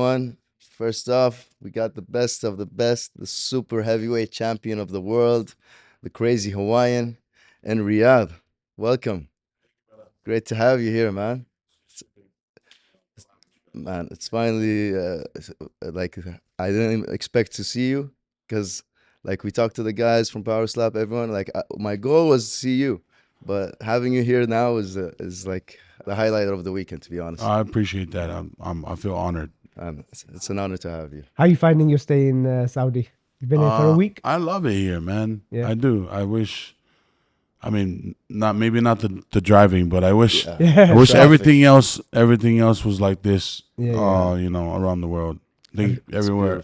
everyone. First off, we got the best of the best, the super heavyweight champion of the world, the Crazy Hawaiian, and Riyadh. Welcome. Great to have you here, man. Man, it's finally like I didn't expect to see you because like we talked to the guys from Power Slap, everyone. Like my goal was to see you, but having you here now is like the highlight of the weekend, to be honest. I appreciate that. I feel honored. It's an honor to have you. How are you finding your stay in Saudi? You've been here for a week? I love it here, man. Yeah. I do. I wish. I mean, not the driving, but I wish. Yeah. I wish Traffic. everything else was like this. Yeah, You know, around the world. I think everywhere,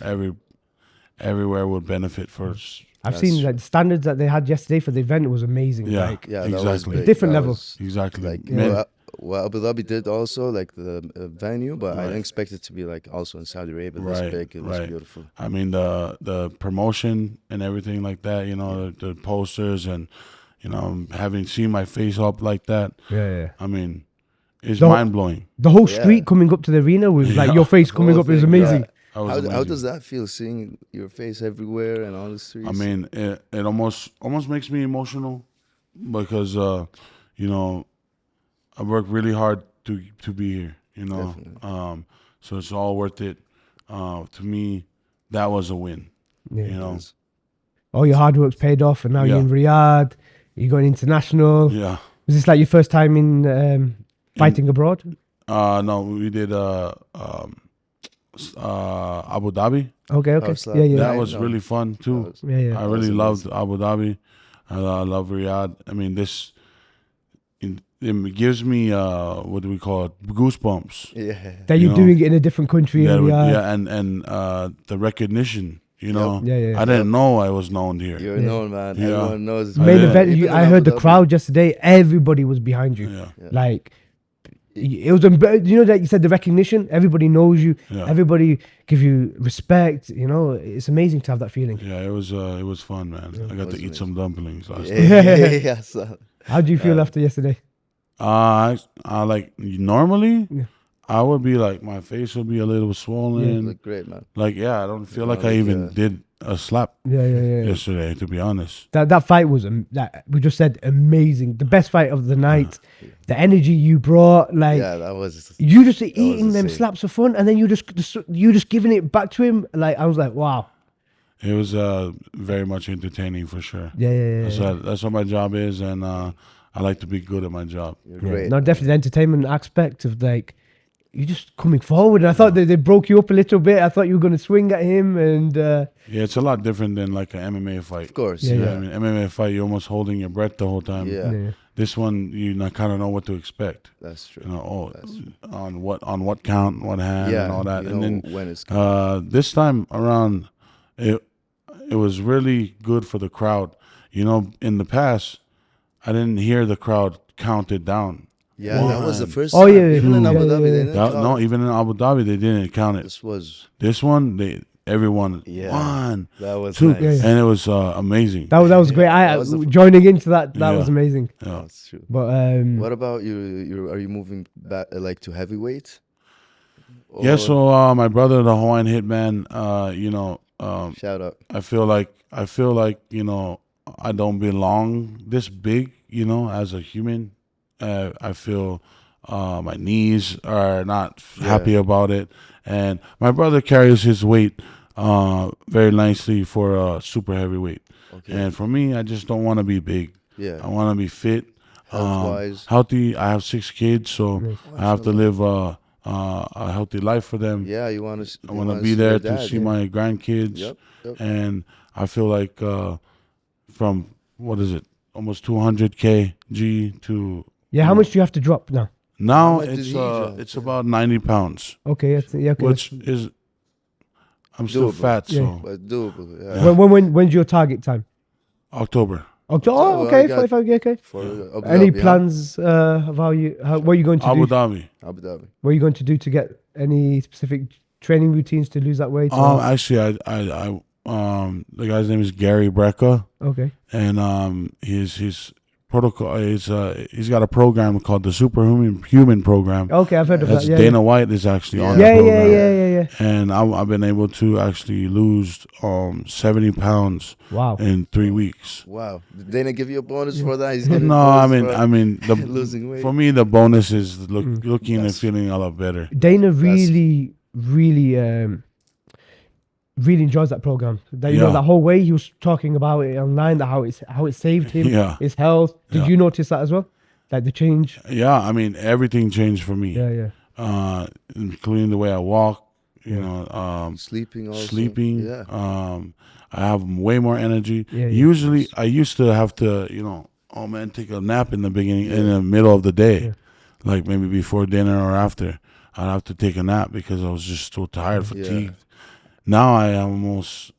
everywhere would benefit first. I've That's seen true. like the standards that they had yesterday for the event was amazing. Yeah. Like, Yeah, that was Exactly. big. Different That level. was, Exactly. like Man, what Abu Dhabi did also, like the venue, but I Right. didn't expect it to be like also in Saudi Arabia this Right, big. It was right. beautiful. I mean the promotion and everything like that. You know, the posters and having seen my face up like that. yeah. I mean, it's The- mind blowing. The whole Yeah. street coming up to the arena with like Yeah. your face coming Whole up is thing, amazing. That was How amazing. does that feel, seeing your face everywhere and on the streets? I mean, it almost makes me emotional because you know I worked really hard to be here. You know, Definitely. so it's all worth it. To me, that was a win. Yeah. You know, All your hard work's paid off, and now you're in Riyadh. You're going international. yeah. Was this like your first time in fighting abroad? No, we did Abu Dhabi. Okay. Power Slap. Yeah. That I was know. really fun too. Yeah. I That really was loved Abu Dhabi. I love Riyadh. I mean, it gives me what do we call it? Goosebumps. Yeah. That you're know, doing it in a different country. Yeah, in Riyadh. yeah, and the recognition. You know, Yeah. I didn't know I was known here. You're known, man. Yeah. Everyone knows. Main Yeah. event. Even I in heard Abu the Dhabi. crowd yesterday. Everybody was behind you. Yeah, Like it was. You know that you said the recognition. Everybody knows you. Yeah. Everybody give you respect. You know, it's amazing to have that feeling. yeah. It was fun, man. I got to eat some dumplings last night. Yeah, so, How do you feel after yesterday? I like normally. Yeah. I would be like my face would be a little swollen. look great, man. Like I don't feel like like, I even did a slap Yeah. yesterday. To be honest. That fight was that we just said amazing. The best fight of the night. The energy you brought, like Yeah, that was. you just eating them insane. slaps for fun, and then you just giving it back to him. Like I was like, wow. It was very much entertaining for sure. Yeah. That's what my job is, and I like to be good at my job. You're Yeah. great. No, definitely the entertainment aspect of like you just coming forward. And I thought they broke you up a little bit. I thought you were going to swing at him, and Yeah, it's a lot different than like an MMA fight. Of course. Yeah, You know Yeah. what I mean, MMA fight, you're almost holding your breath the whole time. Yeah. This one, you kind of know what to expect. That's true. You know, on what count, what hand, Yeah. and all that. You And know then when it's coming. this time around, it was really good for the crowd. You know, in the past, I didn't hear the crowd counted down. Yeah, that was the One, first Oh, time. yeah, Even in yeah, Abu yeah, Dhabi, yeah. they didn't count. No, even in Abu Dhabi, they didn't count it. This was. This one, everyone Yeah. one, That was two, nice. Yeah. and it was amazing. that was great. That was the- Joining into that Yeah. was amazing. Yeah. That's true. But What about you? Are you moving back like to heavyweight? Yeah, Or- so my brother, the Hawaiian Hitman, shout out. I feel like I don't belong this big, as a human. I feel my knees are not happy about it, and my brother carries his weight very nicely for a super heavyweight. Okay. And for me, I just don't want to be big. Yeah. I want to be fit, Health-wise. healthy. I have 6 kids, so I have to live a healthy life for them. Yeah, you want to. I want to be there to see my grandkids, Yep. and I feel like from what is it, almost 200 kg to yeah, how much do you have to drop now? now much did he drop? it's about 90 pounds, Okay, okay. which is I'm still Doable. fat, Yeah. so But doable. Yeah. When's your target time? October. October. So, Oh, okay, I got- 45. Okay. For Abu Any Dhabi, huh? plans of what are you going to Abu do? Dhabi. Abu Dhabi. What are you going to do to get any specific training routines to lose that weight? Actually, the guy's name is Gary Brecka, Okay. and he's protocol. He's got a program called the Superhuman Program. Okay, I've heard of That's that. Yeah, Dana White is actually on yeah, the yeah, program. yeah. And I've been able to actually lose 70 pounds Wow. in 3 weeks. Wow. Did Dana give you a bonus for that? He's getting No, a I bonus mean, for losing weight. for me, the bonus is looking and That's- feeling a lot better. Dana really, really enjoys that program. That, you know, Yeah. that whole way he was talking about it online, that how it saved him, Yeah. his health. Did Yeah. you notice that as well? Like the change? Yeah, I mean, everything changed for me. Yeah. Including the way I walk. You know, Sleeping also. sleeping. Yeah. I have way more energy. Yeah, yeah. Usually, I used to have to, oh man, take a nap in the beginning, in the middle of the day, Yeah. like maybe before dinner or after. I'd have to take a nap because I was just so tired, fatigued. Now I am almost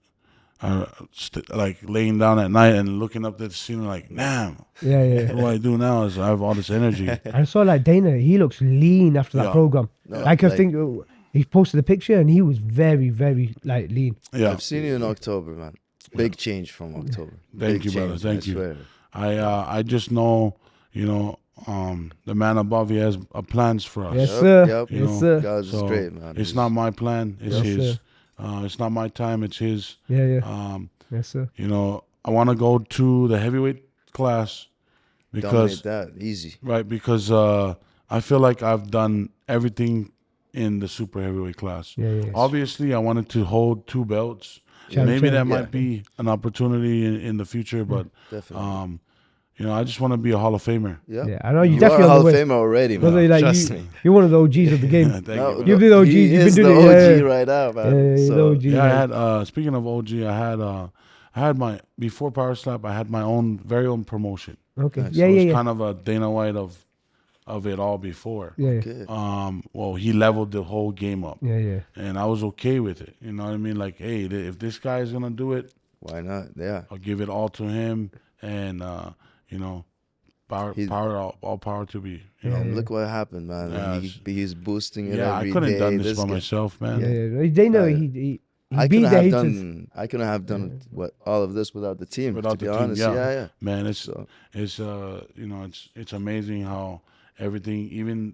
like laying down at night and looking up at the ceiling, like, damn. Yeah. What I do now is I have all this energy. I saw like Dana, he looks lean after that Yeah. program. No, I like- think he posted a picture and he was very, very like lean. Yeah, I've seen you in October, man. Big change from October. Thank Big you, brother. change, Thank I you. swear. I just know, the man above, he has plans for us. Yes, Yep, sir. yep. You Yes, know, sir. God's So great, man. it's not my plan, it's Yes, his. sir. It's not my time, it's his. Yeah. Um, Yes, sir. I want to go to the heavyweight class because Dominate that easy. because I feel like I've done everything in the super heavyweight class. Yeah. Obviously, I wanted to hold 2 belts. Champ, Maybe that champ, might be an opportunity in the future, but Definitely. I just want to be a Hall of Famer. Yeah, I know you You are definitely a Hall on of the way. Famer already, man. Brother, like, Trust me. you're one of the OGs of the game. Thank No, you. You've been the OG. He You've is been the doing it. OG Yeah. right now, man. Yeah, he's So, the OG. Yeah, I had. Speaking of OG, I had my before Power Slap. I had my very own promotion. Okay. Nice. Yeah, So it's yeah. kind of a Dana White of it all before. Yeah. good. Well, he leveled the whole game up, Yeah. and I was okay with it. You know what I mean? Like, hey, if this guy is gonna do it, Why not? Yeah. I'll give it all to him, and all power to be. You know? And look what happened, man. Yeah, He's boosting it Yeah, I every couldn't day. done this by guy- myself, man. Yeah. They know Right. he I beat couldn't the have haters. done. I couldn't have done all of this without the team. Without to the be team, honest, yeah. yeah. Man, it's So it's amazing how everything, even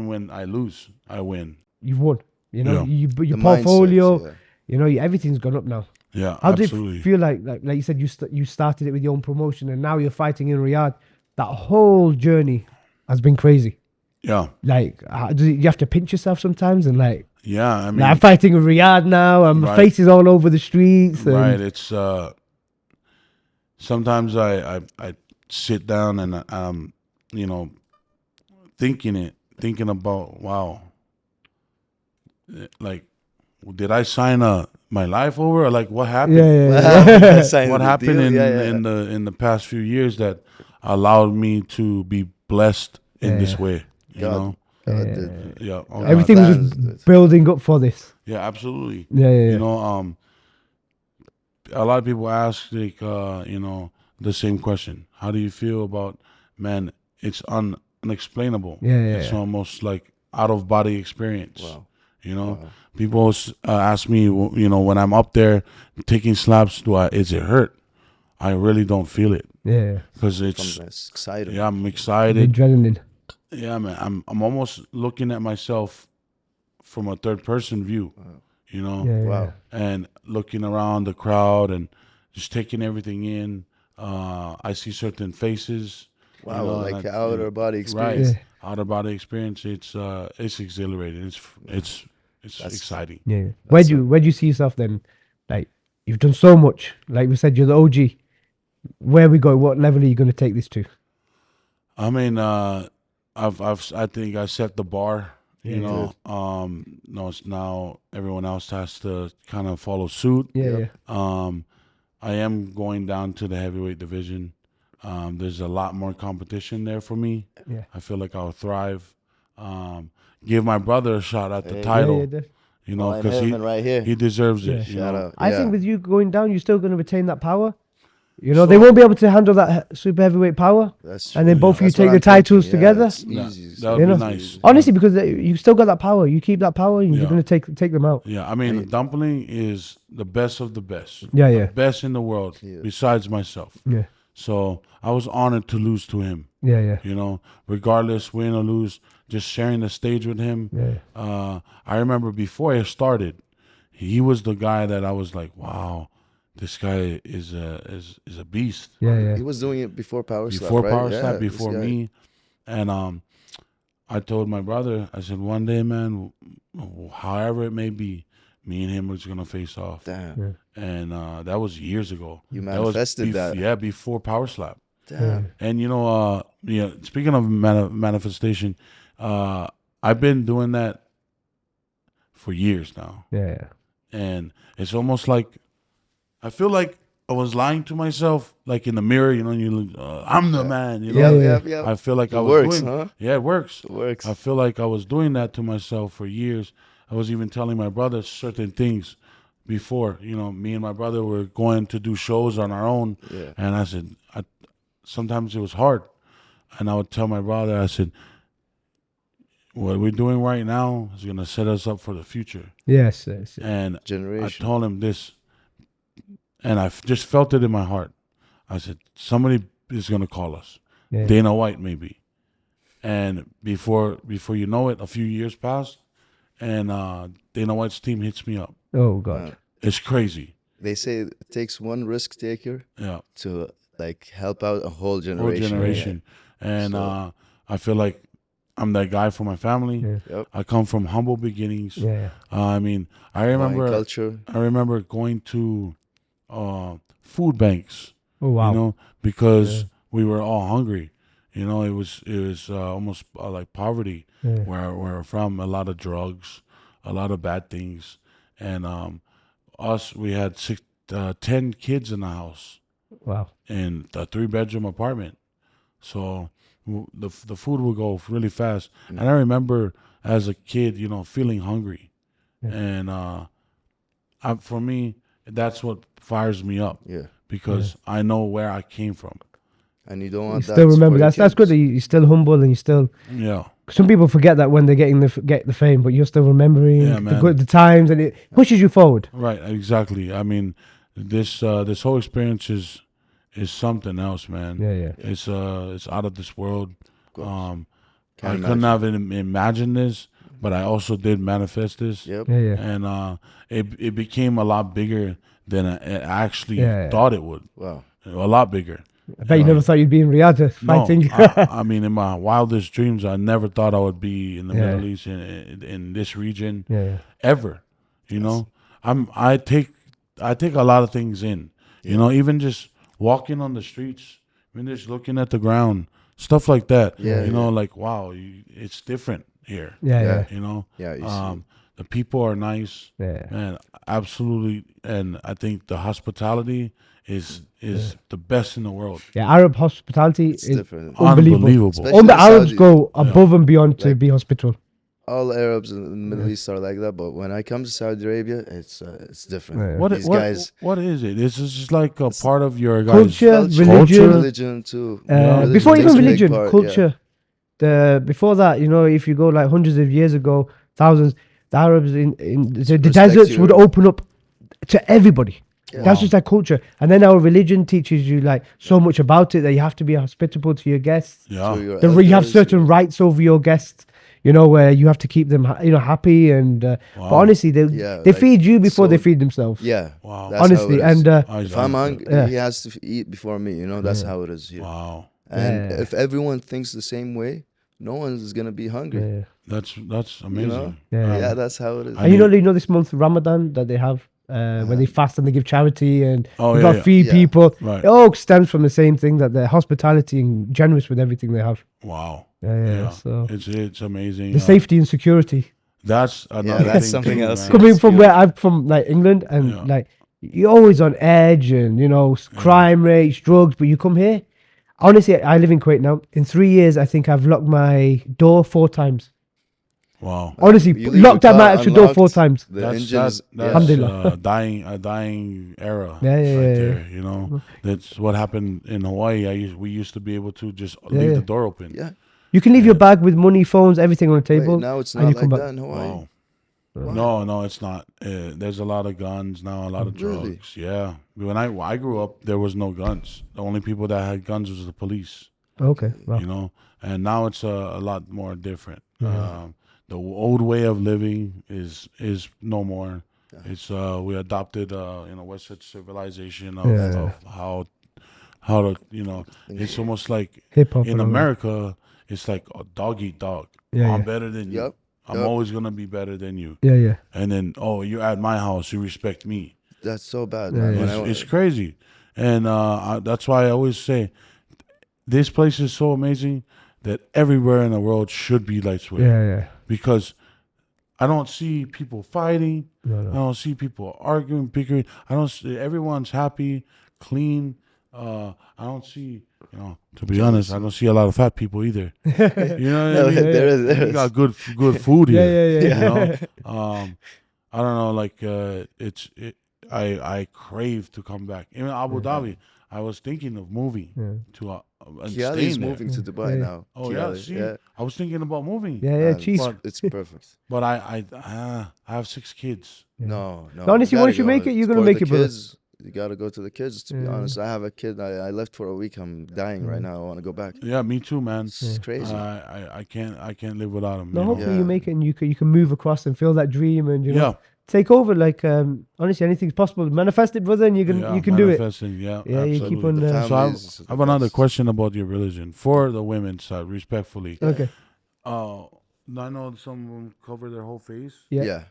when I lose, I win. You've won. You know, Yeah. your the portfolio. mindset, yeah. You know, everything's gone up now. Yeah, How absolutely. did it feel like you said you started it with your own promotion and now you're fighting in Riyadh? That whole journey has been crazy. Yeah, Like, you have to pinch yourself sometimes and like I mean, I'm fighting in Riyadh now. And my Right. face is all over the streets. And, right. It's sometimes I sit down and thinking about, wow, like, did I sign my life over, or like what happened? Yeah. Signing What the happened deal, in the past few years that allowed me to be blessed in this Yeah. way? You God. know, God did. yeah, oh, Everything God. was plans, just building up for this. Yeah, absolutely. Yeah. You know, a lot of people ask like, the same question. How do you feel about, man? It's unexplainable. Yeah. It's almost like out of body experience. Wow. You know, Wow. people ask me, when I'm up there taking slaps, is it hurt? I really don't feel it Yeah. because it's, It's exciting. yeah, I'm The excited. adrenaline. Yeah, man, I'm almost looking at myself from a third person view, you know, Yeah. Wow. and looking around the crowd and just taking everything in. I see certain faces. Wow. you know, Like and outer body right, experience. Yeah. out of body experience. It's exhilarating. It's That's- exciting. Yeah. Where do you see yourself then? Like, you've done so much. Like we said, you're the OG. Where we go? What level are you going to take this to? I mean, I think I set the bar. You Yeah, know, no, it's now everyone else has to kind of follow suit. Yeah. I am going down to the heavyweight division. There's a lot more competition there for me. Yeah. I feel like I'll thrive. Give my brother a shot at the Hey. title. Yeah. You know, Hawaiian because Hitman right here. he deserves Yeah. it. You Shout know? out. I Yeah. think with you going down, you're still going to retain that power. You know, they won't be able to handle that super heavyweight power. That's And then true. both of you That's take what the I'm titles thinking. together. It's easy. That would You be know? nice. Honestly, because you still got that power. You keep that power and you're Yeah. going to take them out. Yeah, I mean, Dumpling is the best of the best. Yeah. The best in the world, Yeah. besides myself. Yeah. So I was honored to lose to him. Yeah. You know, regardless, win or lose, just sharing the stage with him. Yeah. I remember before I started, he was the guy that I was like, wow, this guy is a beast. Yeah. He was doing it before Power Slap, Before right? Power Yeah, Slap, this before guy. me, and I told my brother, I said, one day, man, however it may be, me and him was gonna face off. Damn. And that was years ago. You That was manifested that. Yeah, before Power Slap. Damn. And speaking of manifestation, I've been doing that for years now, Yeah. and it's almost like I feel like I was lying to myself, like in the mirror. You know, I'm the man. You know, Yeah. I feel like It I was works, doing. huh? Yeah, it works. It works. I feel like I was doing that to myself for years. I was even telling my brother certain things before. You know, me and my brother were going to do shows on our own, Yeah. and I said, sometimes it was hard, and I would tell my brother, I said, what we're doing right now is gonna set us up for the future. Yes. And I Generation. told him this, and I just felt it in my heart. I said, somebody is gonna call us. Yeah. Dana White, maybe. And before you know it, a few years passed, and Dana White's team hits me up. Oh God. It's crazy. They say it takes one risk taker Yeah, to like help out a whole whole generation. generation. And So- I feel like I'm that guy for my family. Yeah. Yep. I come from humble beginnings. Yeah. I mean, I Hawaiian remember culture. going to food banks. Oh wow. You know, because we were all hungry. You know, it was almost like poverty Yeah. where we're from. A lot of drugs, a lot of bad things, and we had 10 kids in the house Wow. in a 3-bedroom apartment. So the food would go really fast. And I remember as a kid, you know, feeling hungry, and for me, that's what fires me up Yeah. because I know where I came from. And you don't You want that. still remember for your that's good kids. that you're still humble and you still. Yeah. Some people forget that when they're getting get the fame, but you're still remembering Yeah, the man. good the times, and it pushes you forward. Right, exactly. I mean, this whole experience is something else, man. Yeah. It's out of this world. Can't I couldn't imagine. have imagined this, but I also did manifest this. Yep. Yeah. And it became a lot bigger than I actually Yeah. thought it would. Wow. A lot bigger. I bet you never thought you'd be in Riyadh No, fighting. I mean, in my wildest dreams, I never thought I would be in the Yeah. Middle East in this region. Yeah. Ever, you know. I take a lot of things in, you know, even just walking on the streets, even just looking at the ground, stuff like that. Yeah, you know, yeah. like wow, it's different here. Yeah. You know, Yeah, you see. the people are nice, Yeah. man, absolutely, and I think the hospitality is the best in the world. Yeah. Arab hospitality It's is different. unbelievable. Especially All the in Arabs Saudi. go above and beyond to Like- be hospitable. All Arabs in the Middle East are like that, but when I come to Saudi Arabia, it's different. Yeah. What These what guys, what is it? It's just like a part of your guys' Culture, religion. religion too. Before takes even a big religion, part, yeah. culture. Before that, you know, if you go like hundreds of years ago, thousands, the Arabs in the Respect deserts would you. open up to everybody. Yeah. That's just their culture. And then our religion teaches you like so much about it that you have to be hospitable to your guests. Yeah. To your You have elders, certain rights over your guests. You know, where you have to keep them, happy and. But honestly, they Yeah, they like, feed you before they so- feed themselves. Yeah. Wow. That's Honestly, how it is. and If I'm hungry, Yeah. he has to eat before me. You know, that's how it is here. Wow. And Yeah. if everyone thinks the same way, no one's gonna be hungry. yeah. That's amazing. know? Yeah. Yeah, that's how it is. I And mean- you know this month Ramadan that they have where they fast and they give charity and Oh, they yeah, got to yeah. feed Yeah. people. Right. It all stems from the same thing that they're hospitality and generous with everything they have. Wow. Yeah. So It's amazing. the safety and security. That's another that's thing something too, else. man. Coming It's from where beautiful. I'm from, like England, and Yeah. like you're always on edge and crime rates, drugs. But you come here. Honestly, I live in Kuwait now. In 3 years, I think I've locked my door 4 times. Wow. Honestly, You leave locked your out my car actual door 4 unlocked, times. The That's engine is Alhamdulillah. a dying era. Yeah, yeah, right yeah, there. You know, that's what happened in Hawaii. We used to be able to just Yeah, leave yeah. the door open. yeah. You can leave your bag with money, phones, everything on the table. Wait, now it's and not you like come back. that in Hawaii. Wow. No, it's not. There's a lot of guns now, a lot of Really? drugs. Yeah. When I grew up, there was no guns. The only people that had guns was the police. Okay. Wow. You know, and now it's a lot more different. Yeah. The old way of living is no more. It's we adopted Western civilization Yeah. of how to it's almost like Hip hop in and all that. America it's like a dog eat dog. Yeah, I'm yeah. better than you. Yep. I'm Yep. always gonna be better than you. Yeah, yeah. And then you're at my house, you respect me. That's so bad, Yeah, man. yeah. When It's crazy, and that's why I always say this place is so amazing that everywhere in the world should be like Sweden. Yeah, yeah. Because I don't see people fighting. No, no. I don't see people arguing, bickering. I don't see everyone's happy, clean. I don't see, to be honest, I don't see a lot of fat people either. You know what No, I mean? there is. You got good food Yeah, here. yeah, yeah. You know? I don't know, like I crave to come back. Even Abu Dhabi, I was thinking of moving to and Kiali staying is there. moving to Dubai Yeah. now. Oh yeah, Kiali, see, yeah. I was thinking about moving. Yeah, yeah. And Cheese. it's perfect. But I have 6 kids. No. No, honestly, you once gotta you go. make it, you're It's gonna for make the it, brother. kids. You gotta go to the kids. To be honest, I have a kid. I left for a week. I'm dying right now. I want to go back. Yeah, me too, man. It's crazy. I can't live without them. No, hopefully Yeah. you make it and you can move across and feel that dream and Yeah. take over. Like honestly, anything's possible. Manifest it, brother, and you can do it. manifesting, Yeah, Yeah, you keep absolutely. on. The So I families is have the another best. question about your religion for the women's side, respectfully. Okay. I know some of them cover their whole face. Yeah. Yeah.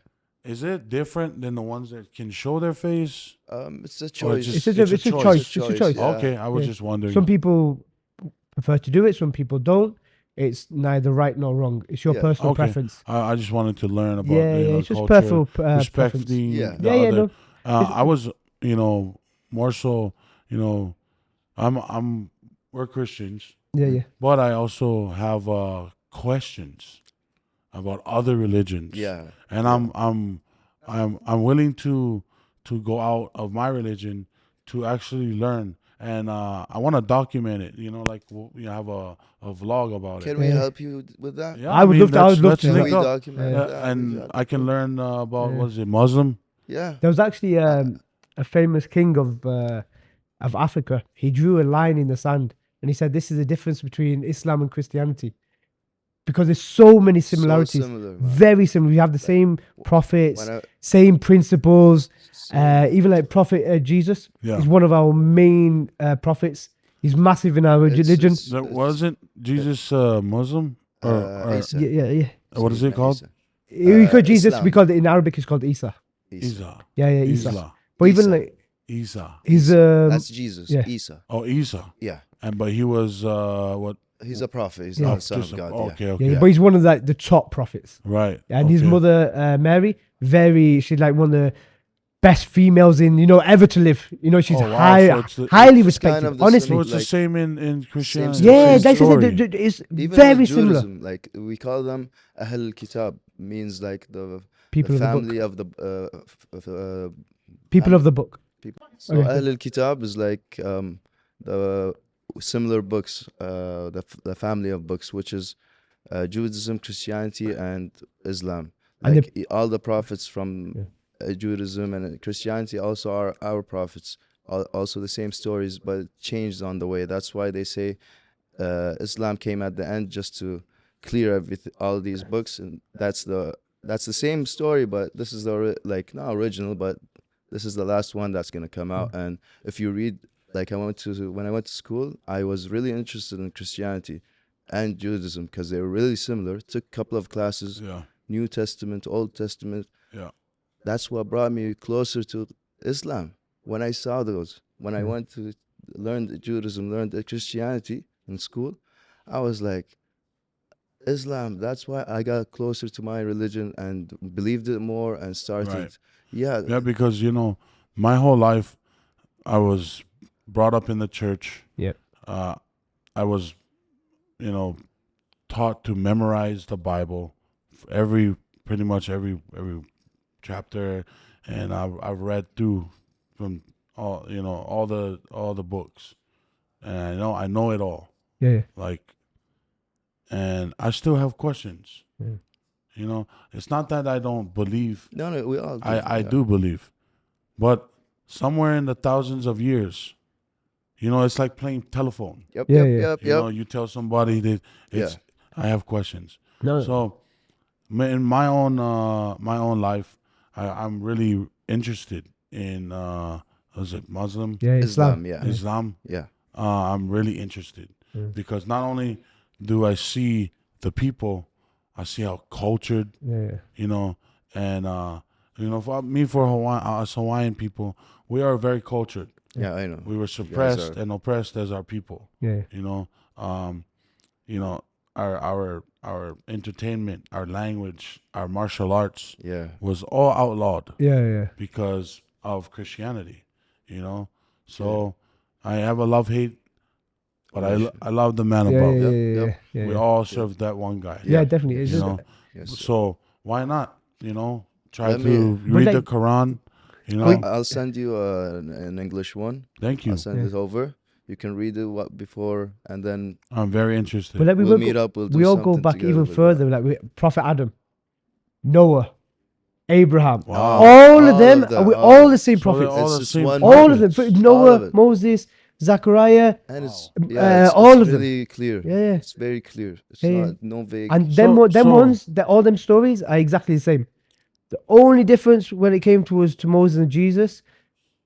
Is it different than the ones that can show their face? It's a Or choice. just- It's a choice. It's a choice. Yeah. Okay, I was Yeah. just wondering. Some people prefer to do it. Some people don't. It's neither right nor wrong. It's your Yeah. personal Okay. preference. I just wanted to learn about Yeah, yeah. It's just culture, personal preference. respecting. Yeah. the Yeah, yeah. other. No. I was, more so, we're Christians, Yeah, yeah. but I also have questions about other religions. Yeah. and I'm willing to go out of my religion to actually learn, and I want to document it. Like you have a vlog about Can it. we Yeah. help you with that? Yeah, I would love to. I would love let's to. Can link we up. document Yeah. that? And I can learn about Yeah. what is it, Muslim? Yeah. There was actually a famous king of Africa. He drew a line in the sand and he said, "This is the difference between Islam and Christianity." Because there's so many similarities. So similar, man. Very similar. We have the same prophets, When I, same principles. Even like Prophet Jesus Yeah. is one of our main prophets. He's massive in our It's- religion. it's- That wasn't Jesus Muslim or Isa. Yeah, yeah, yeah. what is it called? We call Jesus. Islam. We call it in Arabic. It's called Isa. Isa. Yeah, yeah, Isa. Isa. But even Isa. like Isa. he's That's Jesus. yeah. Isa. Oh, Isa. Yeah. But he was what? He's a prophet. He's Yeah. not a son Just of God. okay, Yeah. okay. yeah, but he's one of the top prophets. Right. And his okay. mother Mary, she's like one of the best females in ever to live. She's Oh, wow. So it's the- highly it's respected. kind of the Honestly, So it's the like- same in Christianity. yeah, same that's story. it's Even very with similar. Judaism, like we call them Ahl Kitab, means like the People of the book. family of the People of the book. people. So Okay. Ahl Kitab is like the similar books, the family of books, which is Judaism, Christianity, and Islam. And Like all the prophets from Yeah. Judaism and Christianity also are our prophets. Also the same stories, but changed on the way. That's why they say Islam came at the end just to clear all these books, and that's the same story. But this is not original, but this is the last one that's gonna come out. And if you read, like when I went to school, I was really interested in Christianity and Judaism because they were really similar. Took a couple of classes, Yeah. New Testament, Old Testament. Yeah. That's what brought me closer to Islam. When I saw those, when I went to learn the Judaism, learned the Christianity in school, I was like, Islam. That's why I got closer to my religion and believed it more and started. Right. Yeah, Yeah, because my whole life, I was brought up in the church. Yeah. I was, taught to memorize the Bible, pretty much every chapter, and I've read through from all the books, and I know it all. Yeah, yeah. Like, and I still have questions. Yeah. You know, it's not that I don't believe. No, we all do. I yeah. do believe, but somewhere in the thousands of years, you know, it's like playing telephone. Yep, Yeah, yep, yeah. yep, You yep. know, you tell somebody that it's. I have questions. No. So, in my own life, I'm really interested in is it Muslim Yeah, Islam. Islam, yeah. Islam? Yeah. I'm really interested because not only do I see the people, I see how cultured, Yeah. you know, and for Hawaiian, us Hawaiian people, we are very cultured. Yeah, I know. We were guys suppressed are- and oppressed as our people. Yeah. You know, you know, our entertainment, our language, our martial arts Yeah. was all outlawed Yeah. Yeah. because of Christianity. You know, so I have a love hate, but I love the man Yeah. above. Yeah. Yep, Yeah. yep. Yeah. We Yeah. all serve that one guy. Yeah, definitely. It's You just, know, Yes, sir. so why not? You know, try Let to me- read But the like- Quran. You know, I'll send you an English one. thank you. I'll send Yeah. it over. You can read it before, and then I'm very interested. but like we'll will meet go, up. We'll do we all go something back together even with that. further, like Prophet Adam, Noah, Abraham, Wow. all of All them. of them, We're all all of the same So they're prophets. all It's the just same one All of them. prophets. All Noah, of it. Moses, Zachariah, And it's all it's of them. really clear. Yeah. It's very clear. It's Yeah, not no vague. And So- them so- ones, all them stories are exactly the same. The only difference when it came to Moses and Jesus,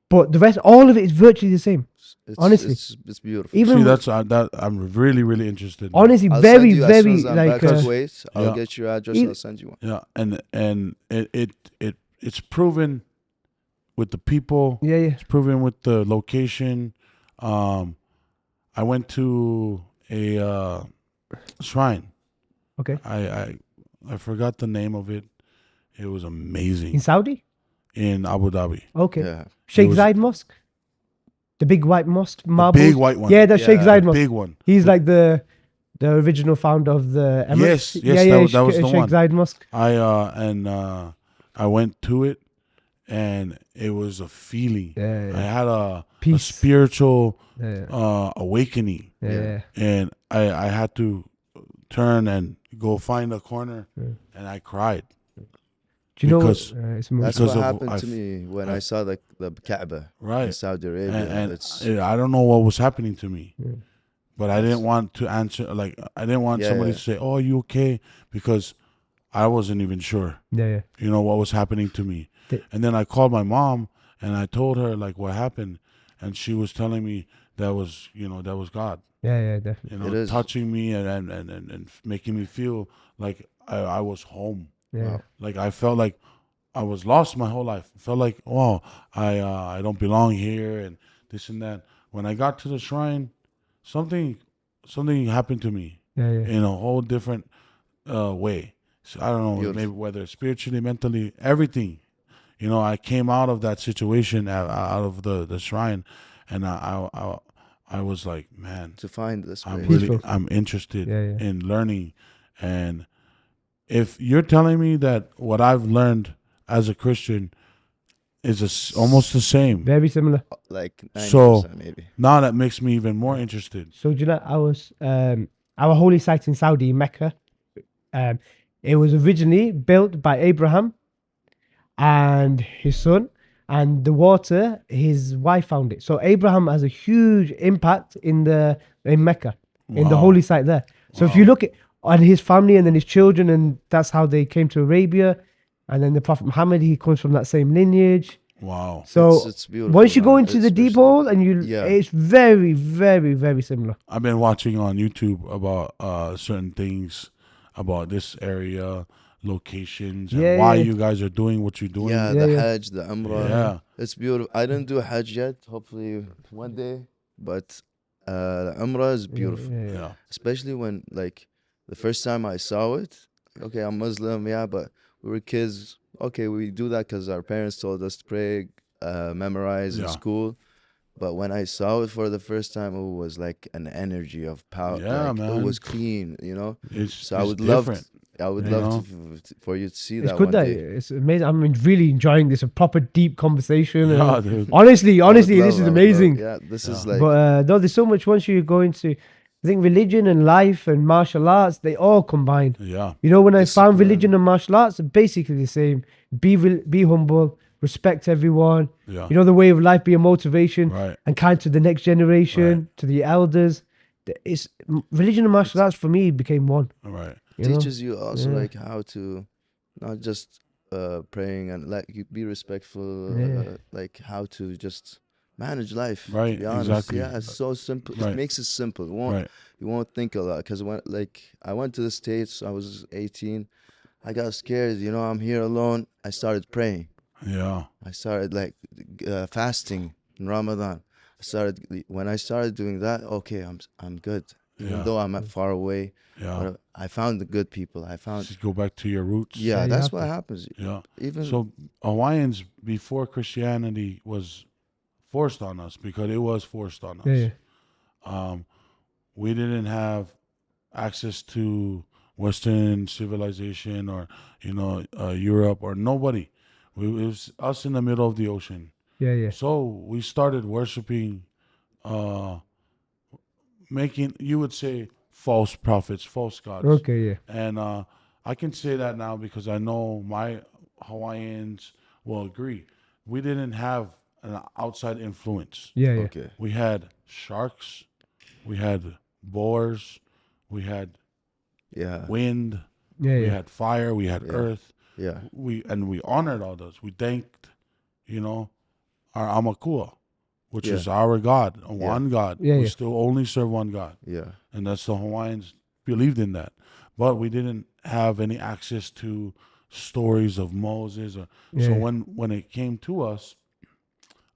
but the rest, all of it is virtually the same. It's, honestly. it's beautiful. Even See, that's that I'm really interested. in. honestly, I'll very, send you as soon very as I'm like back to uh, Kuwait. I'll yeah. get your address. Even- I'll send you one. Yeah, and it's proven with the people. yeah. It's proven with the location. I went to a shrine. Okay. I forgot the name of it. It was In amazing Saudi, in Abu Dhabi. okay. Yeah. Sheikh was- Zayed Mosque, the big white mosque, The marbles. big white one. Yeah, that's Sheikh Yeah, Zayed the Mosque. big one. He's like the original founder of the Emirates. Yes, that was the Sheikh one. Zayed Mosque. I went to it, and it was a feeling. Yeah. I had a Peace. spiritual Yeah. awakening, Yeah. and I had to turn and go find a corner, and I cried. Do you know what? Because- It's That's emotional. Because what of- happened I to me when I saw the Kaaba in Right. Saudi Arabia. And it's I don't know what was happening to me, but I didn't want to answer. Like I didn't want Yeah, somebody yeah. to say, "Oh, are you okay?" Because I wasn't even sure, Yeah. you know, what was happening to me. The- And then I called my mom and I told her like what happened, and she was telling me that was God, Yeah. Definitely. you know, It is. touching me and making me feel like I was home. Yeah. Wow. Like I felt like I was lost my whole life. I felt like, wow, I don't belong here and this and that. When I got to the shrine, something happened to me Yeah. in a whole different way. So I don't know, Beautiful. maybe whether spiritually, mentally, everything. You know, I came out of that situation, out of the shrine, and I was like, man, to find this I'm place. Peaceful. I'm interested Yeah. in learning. And if you're telling me that what I've learned as a Christian is almost the same, Very similar. like 90% So- maybe. now that makes me even more interested. So do you know our holy site in Saudi, in Mecca? It was originally built by Abraham and his son, and the water, his wife found it. So Abraham has a huge impact in Mecca, in the Wow. holy site there. So if you look at on his family and then his children, and that's how they came to Arabia, and then the Prophet Muhammad, he comes from that same lineage. Wow. So It's beautiful. once you go man. into the deep Especially- hole, and Yeah. it's very, very, very similar. I've been watching on YouTube about certain things about this area, locations, and Yeah, why yeah. you guys are doing what you're doing. Yeah, Yeah, the yeah. Hajj, the Umrah. Yeah. It's beautiful. I didn't do Hajj yet. Hopefully one day. But the Umrah is beautiful. Yeah. Especially when, like, the first time I saw it, okay, I'm Muslim, yeah, but we were kids. Okay, we do that because our parents told us to pray, memorize in Yeah. school. But when I saw it for the first time, it was like an energy of power. Yeah, like, man. It was clean, you know? It's So I it's would different. love You for you to see It's that good one that day. it's amazing. I'm really enjoying this, a proper deep conversation. Yeah, and dude. honestly, I would this love- is I would love- amazing. Yeah, this is Yeah. like But no, there's so much once you go into I think religion and life and martial arts, they all combined. Yeah. You know, when I found Discipline. religion and martial arts, are basically the same. Be humble, respect everyone. Yeah. You know, the way of life, be a motivation, Right. and kind to the next generation, to the elders. It's religion and martial arts for me became one. Right. You know? Teaches you also Yeah. like how to not just praying and like you be respectful, Yeah. like how to just manage life. Right, To be honest, exactly. yeah, it's so simple. Right. It makes it simple. Right. You won't think a lot because when like I went to the States, I was 18. I got scared. You know, I'm here alone. I started praying. Yeah. I started like fasting in Ramadan. When I started doing that. Okay, I'm good. Even Yeah. though I'm far away, Yeah. but I found the good people. I found Just go back to your roots. yeah, you that's have what to. happens. Yeah. Even So Hawaiians before Christianity was forced on us because it was forced on us. Yeah. We didn't have access to Western civilization or Europe or nobody. It was us in the middle of the ocean. Yeah. So we started worshiping, uh, making, you would say, false prophets, false gods. Okay. Yeah. And I can say that now because I know my Hawaiians will agree. We didn't have an outside influence. Yeah. okay, We had sharks, we had boars, we had yeah, wind, Yeah. we Yeah. had fire, we had Yeah. earth. yeah, We honored all those. We thanked, our Amakua, which Yeah. is our God, one God. Yeah, We yeah. still only serve one God. yeah, And that's the Hawaiians believed in that. But we didn't have any access to stories of Moses. So Yeah. when it came to us,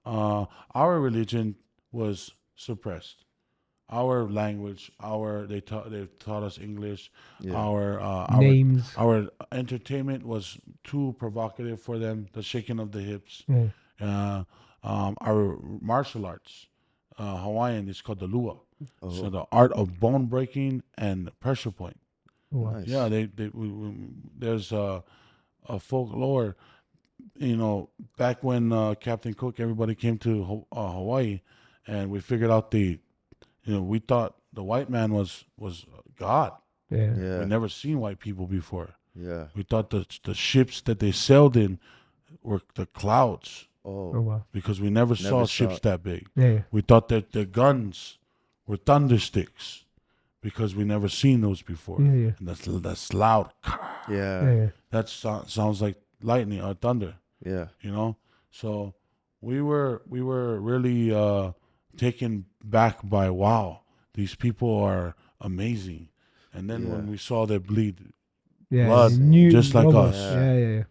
our religion was suppressed. Our language, they taught us English. Yeah. Our Names. our entertainment was too provocative for them. The shaking of the hips. Yeah. Our martial arts, Hawaiian, is called the lua. Oh, So the art of bone breaking and pressure point. Oh, wow. nice. Yeah, there's a folklore. Back when Captain Cook, everybody came to Hawaii, and we figured out we thought the white man was God. Yeah. Yeah, We never seen white people before. yeah. We thought the ships that they sailed in were the clouds Oh, Oh, wow. because we never saw Never ships saw- that big. Yeah. We thought that the guns were thunder sticks because we never seen those before. Yeah. Yeah. And that's loud. yeah, Yeah. That sounds like lightning or thunder. yeah, So we were really taken back by, wow, these people are amazing. And then when Yeah. we saw them bleed, Yeah. Blood, New just like Roma. us. Yeah.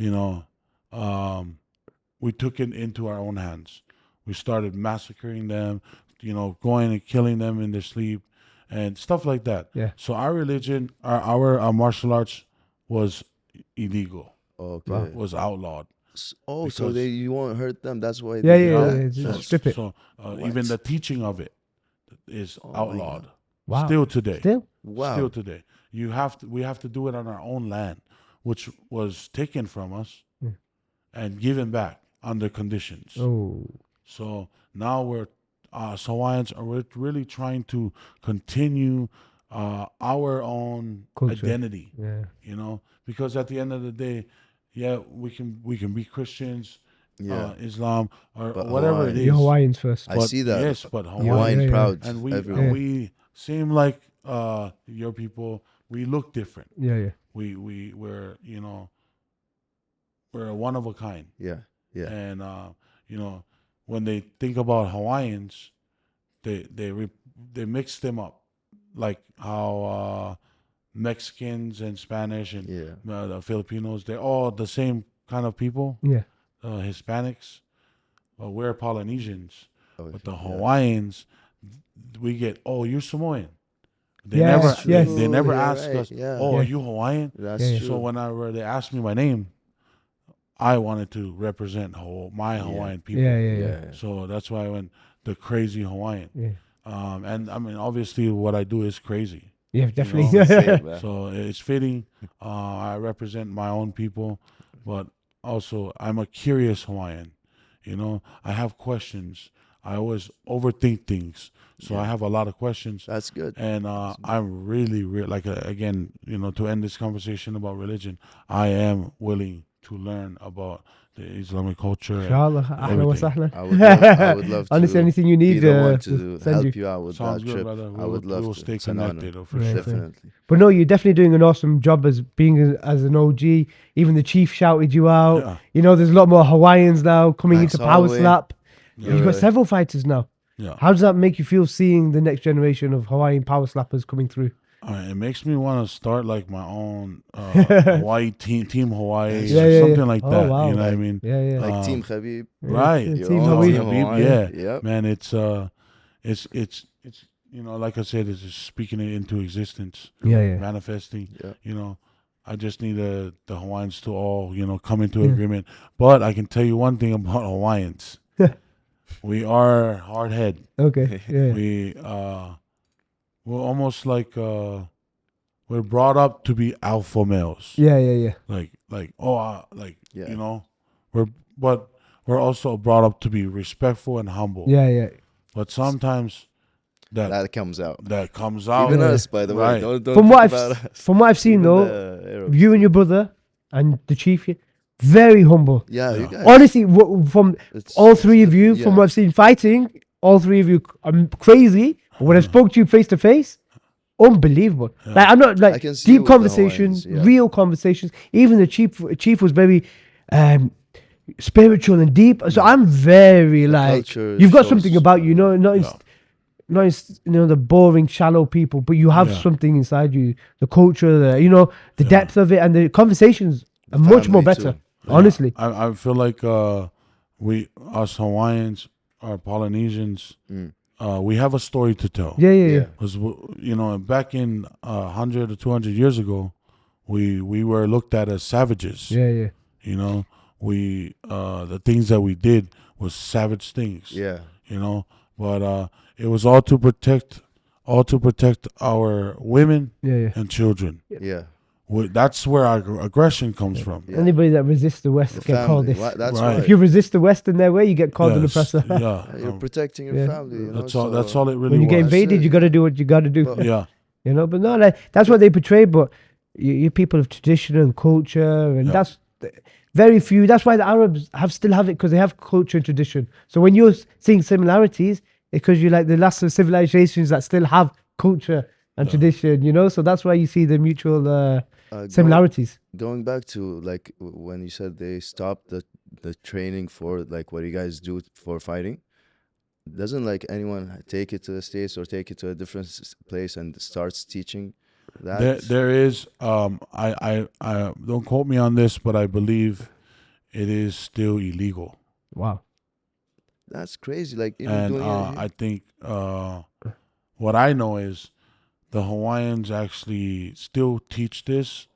Yeah. we took it into our own hands. We started massacring them, going and killing them in their sleep and stuff like that. Yeah. So our religion, our martial arts was illegal, okay. was outlawed. Oh, so Because- you won't hurt them. That's why. Yeah, they yeah, did yeah, that? just That's- strip it. So even What? the teaching of it is Oh my outlawed. God. Wow. Still today. Still? Wow. Still today. We have to do it on our own land, which was taken from us Yeah. and given back under conditions. Oh. So now we're Hawaiians we're really trying to continue our own Culture. identity, Yeah. because at the end of the day, yeah, we can be Christians, Yeah. Islam, or But whatever it Hawaiian- is. The Hawaiians first. I see that. Yes, but Hawaiian Yeah, yeah. proud. and we everyone. and we seem like your people. We look different. Yeah. Yeah. We're we're one of a kind. Yeah. Yeah. And when they think about Hawaiians, they mix them up, like how Mexicans and Spanish and Yeah. the Filipinos, they're all the same kind of people. Yeah. Hispanics, we're Polynesians, Oh, but the yeah. Hawaiians, we get, oh, you're Samoan. They Yes, never yes. they never You're ask right, us, yeah. oh, Yeah. are you Hawaiian? That's Yeah, yeah. true. So whenever they asked me my name, I wanted to represent my Yeah. Hawaiian people. Yeah. Yeah. Yeah. yeah. So that's why I went the Crazy Hawaiian. Yeah. And I mean, obviously, what I do is crazy. Yeah. know, Definitely. Same, man. So it's fitting. I represent my own people, but also I'm a curious Hawaiian. I have questions. I always overthink things. So I Yeah. have a lot of questions. That's good. And I'm really, like, again, to end this conversation about religion, I am willing to learn about the Islamic culture and Inshallah, ahlan wa everything. sahlan. I would love Honestly, to anything you be need, the one we'll to send you. help you out with Sounds that good, trip. brother. I would love we'll to. stay It's an honor. connected, for Yeah, sure. Definitely. But no, you're definitely doing an awesome job as being as an OG. Even the chief shouted you out. Yeah. You know, there's a lot more Hawaiians now coming Thanks, into Power Holloway. Slap. Yeah. You've got You're- several fighters now. Yeah. How does that make you feel seeing the next generation of Hawaiian Power Slappers coming through? It makes me want to start like my own Hawaii team Hawaii, Yeah, or yeah, something yeah. like Oh, that. wow. You know what I mean? Yeah, yeah. like Um, Team Khabib. Right. Yeah, Your Team own Hawaii. Team Hawaii. Yeah. Yep. Man, it's like I said, it's just speaking it into existence, Yeah, yeah. manifesting. Yeah. I just need the Hawaiians to all come into Yeah. agreement. But I can tell you one thing about Hawaiians: we are hard head. Okay. Yeah. We're almost like we're brought up to be alpha males. Yeah, yeah, yeah. Yeah. But we're also brought up to be respectful and humble. Yeah, yeah. But sometimes That comes out. that comes out. Even yeah. us, by the way. Right. Don't From think what about us. From what I've seen Even though, the Arabs. you and your brother and the chief, very humble. Yeah, you Yeah. guys. Honestly, from It's- all three of you, yeah. from what I've seen fighting, all three of you are crazy. But when I spoke to you face to face, unbelievable. Yeah. Like I'm not I like can see you deep with the conversations, Hawaiians, yeah. real conversations. Even the chief was very spiritual and deep. So I'm very like culture you've got shows, something about you, not Yeah. not as, the boring shallow people, but you have Yeah. something inside you, the culture, the depth of it, and the conversations are much more family, better. too. Honestly, I feel like us Hawaiians, our Polynesians, Mm. we have a story to tell. yeah, yeah, yeah. Yeah. Because back in 100 or 200 years ago, we were looked at as savages. Yeah, yeah. We the things that we did was savage things. Yeah. But it was all to protect our women Yeah, yeah. and children. Yeah. That's where our aggression comes from. Yeah. Anybody that resists the West The get called family. this. That's Right. right. If you resist the West in their way, you get called an Yes, oppressor. yeah, You're protecting your Yeah. family. that's so, all. That's all it really When you get was. invaded, it. you got to do what you got to do. But- Yeah, But no, like that's what they portray. But you people of tradition and culture, and Yeah. that's very few. That's why the Arabs still have it because they have culture and tradition. So when you're seeing similarities, because you're like the last of civilizations that still have culture and tradition. So that's why you see the mutual similarities. Going back to like when you said they stopped the training for like what you guys do for fighting, doesn't like anyone take it to the States or take it to a different place and starts teaching that? there is. I don't quote me on this, but I believe it is still illegal. Wow. That's crazy. Like even And doing it here. I think what I know is the Hawaiians actually still teach this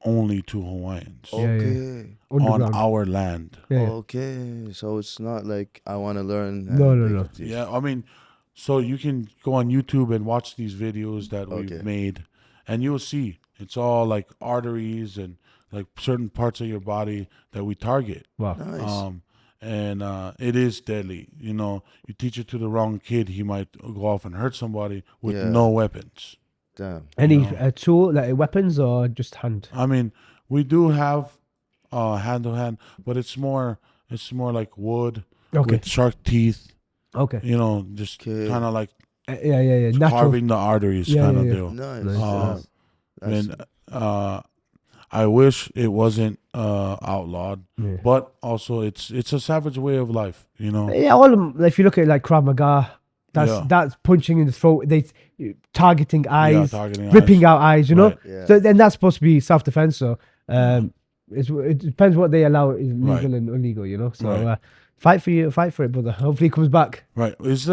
only to Hawaiians Yeah, yeah. Okay. on Underground. our land. Yeah. Okay. So it's not like I want to learn. No, and no, they no. can teach. Yeah, I mean, so you can go on YouTube and watch these videos that Okay. we've made, and you'll see it's all like arteries and like certain parts of your body that we target. Wow. Nice. And it is deadly. You teach it to the wrong kid, he might go off and hurt somebody with Yeah. no weapons. Damn. Any No. tool, like weapons, or just hand? I mean, we do have hand to hand, but it's more like wood Okay. with shark teeth. Okay. Just Okay. kind of like Yeah. Natural. carving the arteries, Yeah, kind of yeah, yeah. deal. Nice. Nice. That's- And I wish it wasn't outlawed, Yeah. but also it's a savage way of life. Yeah, all of them. If you look at like Krav Maga, Yeah. that's punching in the throat. They targeting eyes, targeting ripping eyes. out eyes. Right. Yeah. So then that's supposed to be self-defense. So it depends what they allow is legal Right. and illegal. So Right. fight for it, brother. Hopefully, it comes back. Right. Is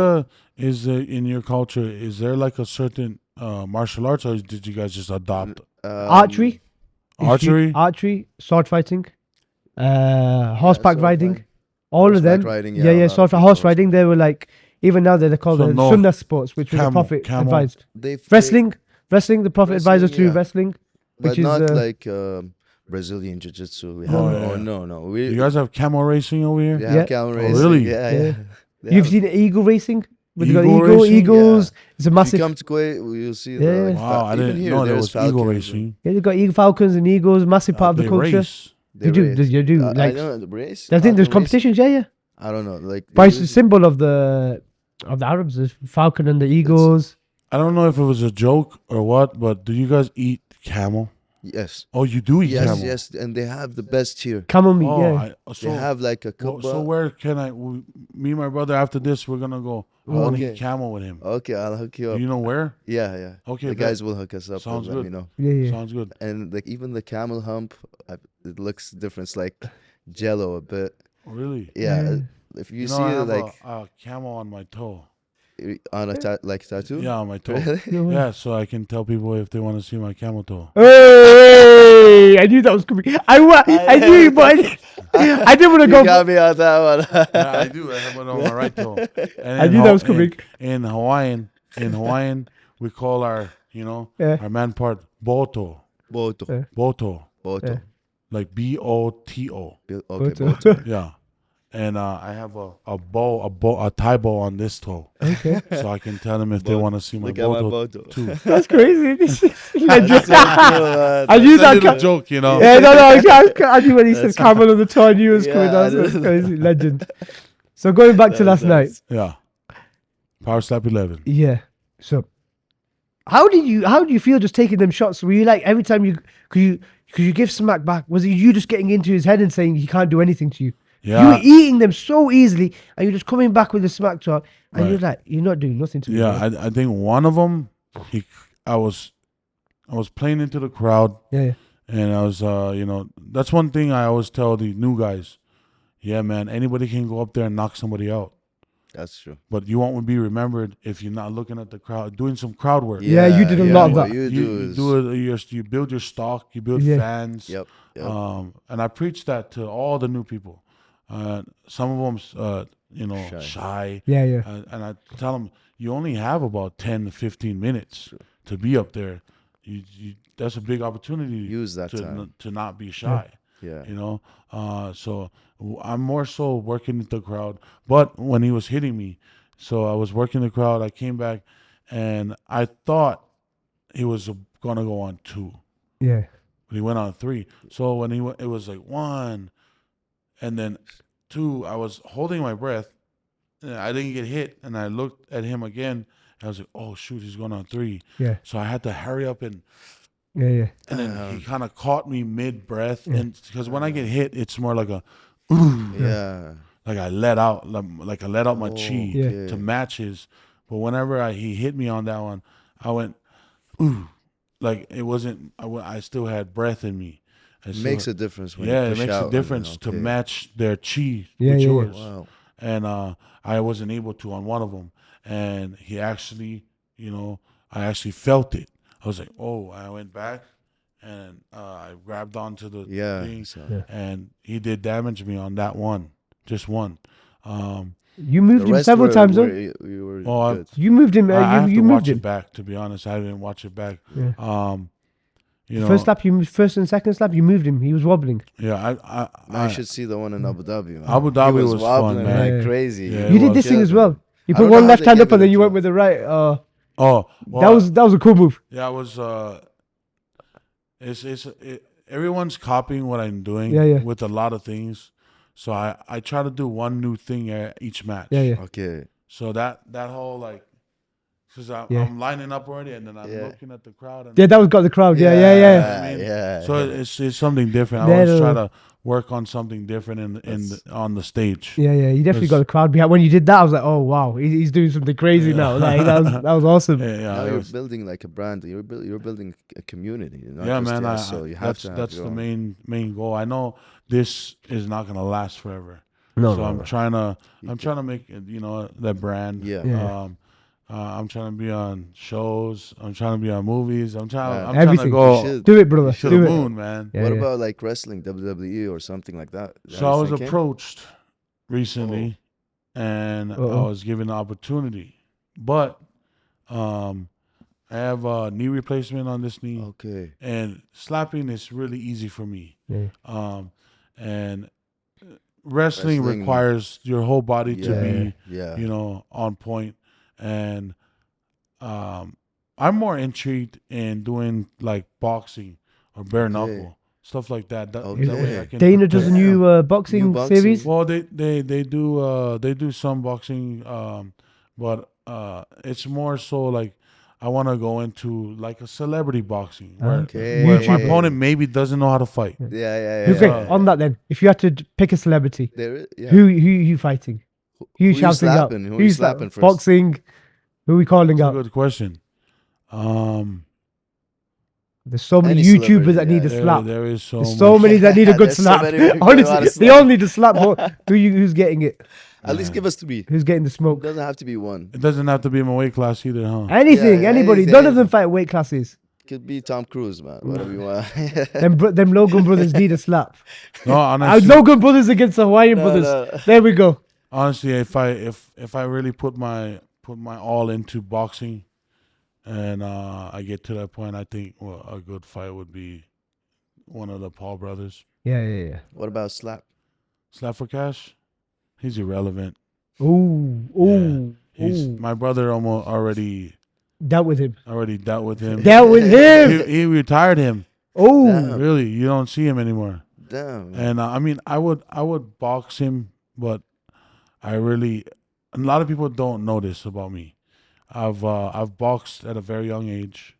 in your culture, is there like a certain martial arts, or did you guys just adopt Archery, is huge. archery? sword fighting, horseback sword riding, fighting. all of them. Horseback riding, yeah, yeah, a lot of sword people horse horseback. riding. They were like even now they're called So the no Sunnah sports, which was the camel- Prophet camel. advised. They've Wrestling, the Prophet advised us to do Wrestling, yeah. wrestling, but which is not like Brazilian jiu-jitsu. We have Oh, yeah. no. We You guys have camel racing over here? have Yeah. camel Oh, racing. really? Yeah, Yeah. yeah. They You've have- seen eagle racing? With the Eagle eagle, racing? eagles. It's a If you massive. come to Kuwait, you'll see Yeah. the like, Wow, I even didn't here know there there's was eagle falcons and racing. Yeah, they've got eagle falcons and eagles. Massive part of the They culture. race. they You do, race. you do. I Like, know the race. I think there's falcon racing? competitions. Yeah. I don't know. Like But it's they the use- symbol of the Arabs, the falcon and the eagles. I don't know if it was a joke or what, but do you guys eat camel? yes, Oh, you do eat yes, camel. yes, and they have the best here. Camel meat, Oh, yeah. They have like a well, kubba. so where can me and my brother after this we're gonna go. I want to Okay. eat camel with him. Okay, I'll hook you Do up. you know where? Yeah. Okay, The bet. guys will hook us up. Sounds and let good. me know. Yeah. Sounds good. And like even the camel hump, it looks different. It's like jello a bit. Really? Yeah. Yeah. If you, You know, see I it have like a camel on my toe. on a like tattoo. Yeah, on my toe. Really? No way. Yeah, so I can tell people if they want to see my camel toe. Hey, I knew that was coming. I knew, but I didn't want to You go. got me on that one. Yeah, I do. I have it on my right toe. And I knew that was coming. In Hawaiian, we call our Yeah. our man part boto, Boto. Yeah. boto, Boto. Yeah. like BOTO. Okay, Boto. boto. Yeah. And I have a tie bow on this toe, Okay, so I can tell them if they Bo- want to see my Look at my boto boto. too. that's crazy. This is That's legend. so cool, man. I knew It's a that. little joke, you know. Yeah, no, I knew when he said That's- camel on the toe, I knew it was coming. Yeah, That's I know. crazy, legend. So going back to That's last night. nice. Yeah. Power slap 11. Yeah. So, how do you feel just taking them shots? Were you like every time could you give smack back? Was it you just getting into his head and saying he can't do anything to you? You Yeah. were eating them so easily, and you're just coming back with a smack shot, and Right. you're like, you're not doing nothing to me. Yeah, bro. I think one of them, I was playing into the crowd, Yeah. and I was, that's one thing I always tell the new guys. Yeah, man, anybody can go up there and knock somebody out, That's true. but you won't be remembered if you're not looking at the crowd, doing some crowd work. Yeah, you did a lot of what that. You do You is, do it. You build your stock. You build Yeah. fans. Yep. Yep. And I preach that to all the new people. Some of them, shy. Yeah, yeah. And I tell them, you only have about 10 to 15 minutes to be up there. You that's a big opportunity. Use that time. to not be shy. Yeah. So I'm more so working with the crowd. But when he was hitting me, so I was working the crowd. I came back, and I thought he was gonna go on 2. Yeah. But he went on 3. So when it was like 1, and then 2. I was holding my breath, and I didn't get hit. And I looked at him again, and I was like, "Oh shoot, he's going on 3." Yeah. So I had to hurry up, and Yeah. then he kind of caught me mid breath, and because when I get hit, it's more like a, Yeah. like I let out, like I let out my chi Yeah. to match his. But whenever he hit me on that one, I went, ooh, like it wasn't. I still had breath in me. It makes a difference when Yeah, you it push makes out a and difference to okay. match their chi Yeah, with yeah, yours. Wow. And I wasn't able to on one of them. And he actually, I actually felt it. I was like, oh, I went back and I grabbed onto the Yeah. thing, So and he did damage me on that one, just one. You moved the him rest several times, though. you were Oh, good. You moved him. I have You to moved watch him. it back, to be honest. I didn't watch it back. Yeah. First First and second slap, you moved him. He was wobbling. Yeah, Man, you should see the one in Abu Dhabi, man. Abu Dhabi He was fun, wobbling man. like Yeah. crazy. Yeah, You it did was. this thing as well. You I put don't know one how left they hand gave up and it then you to went him. with the right. Oh, That was a cool move. Yeah, it was. Everyone's copying what I'm doing. Yeah, yeah. With a lot of things, so I try to do one new thing at each match. Yeah, yeah. Okay. So that whole like, because Yeah. I'm lining up already, and then I'm Yeah. looking at the crowd. And Yeah, that was got the crowd. Yeah. I mean, Yeah. So it's something different. I Yeah, always no, try no. to work on something different on the stage. Yeah, you definitely Because- got the crowd behind. When you did that, I was like, oh wow, he's doing something crazy Yeah. now. Like that was awesome. Yeah, Now it you're was- building like a brand. You're building a community. Not yeah, just man. us, so you have to have that's your the own. main goal. I know this is not gonna last forever. No, So no, I'm no. trying to make that brand. Yeah. Yeah. I'm trying to be on shows. I'm trying to be on movies. I'm trying to Everything. You go should. Do it, brother. to the Do it. moon, man. Yeah, What yeah. about like wrestling, WWE or something like that? Is So that I was thinking? approached recently, and I Uh-oh. was given the opportunity, but I have a knee replacement on this knee, Okay. and slapping is really easy for me. Yeah. And wrestling requires your whole body to be, yeah. on point. And I'm more intrigued in doing like boxing or bare knuckle stuff like that. That way I can Dana does a protect- new boxing series. Well, they do some boxing, but it's more so like I want to go into like a celebrity boxing where my opponent maybe doesn't know how to fight. Okay, on that then, if you had to pick a celebrity, Yeah. who you fighting? Who you shouting out? slapping? Who you slapping first? Boxing. Who we calling That's out? a good question. There's so many Any YouTubers celebrity, that need a slap. There is There's so many that need a good There's so slap. many people that Honestly, want a they slap. all need a slap. But who's getting it? At least give us 3. Who's getting the It smoke? doesn't have to be one. It doesn't have to be in my weight class either, huh? Anything, Yeah, anybody. anything, None of them fight weight classes. Could be Tom Cruise, man. Whatever you want. Them Logan brothers need a slap. No, honestly, Logan brothers against the Hawaiian brothers. no. There we go. honestly, if I really put my all into boxing, and I get to that point, I think a good fight would be one of the Paul brothers. Yeah. What about slap? Slap for Cash, he's irrelevant. Ooh. My brother already Dealt with him. dealt with him. Dealt with him. He retired him. Oh. Damn. Really, you don't see him anymore. Damn. And I mean, I would box him, but a lot of people don't know this about me. I've boxed at a very young age,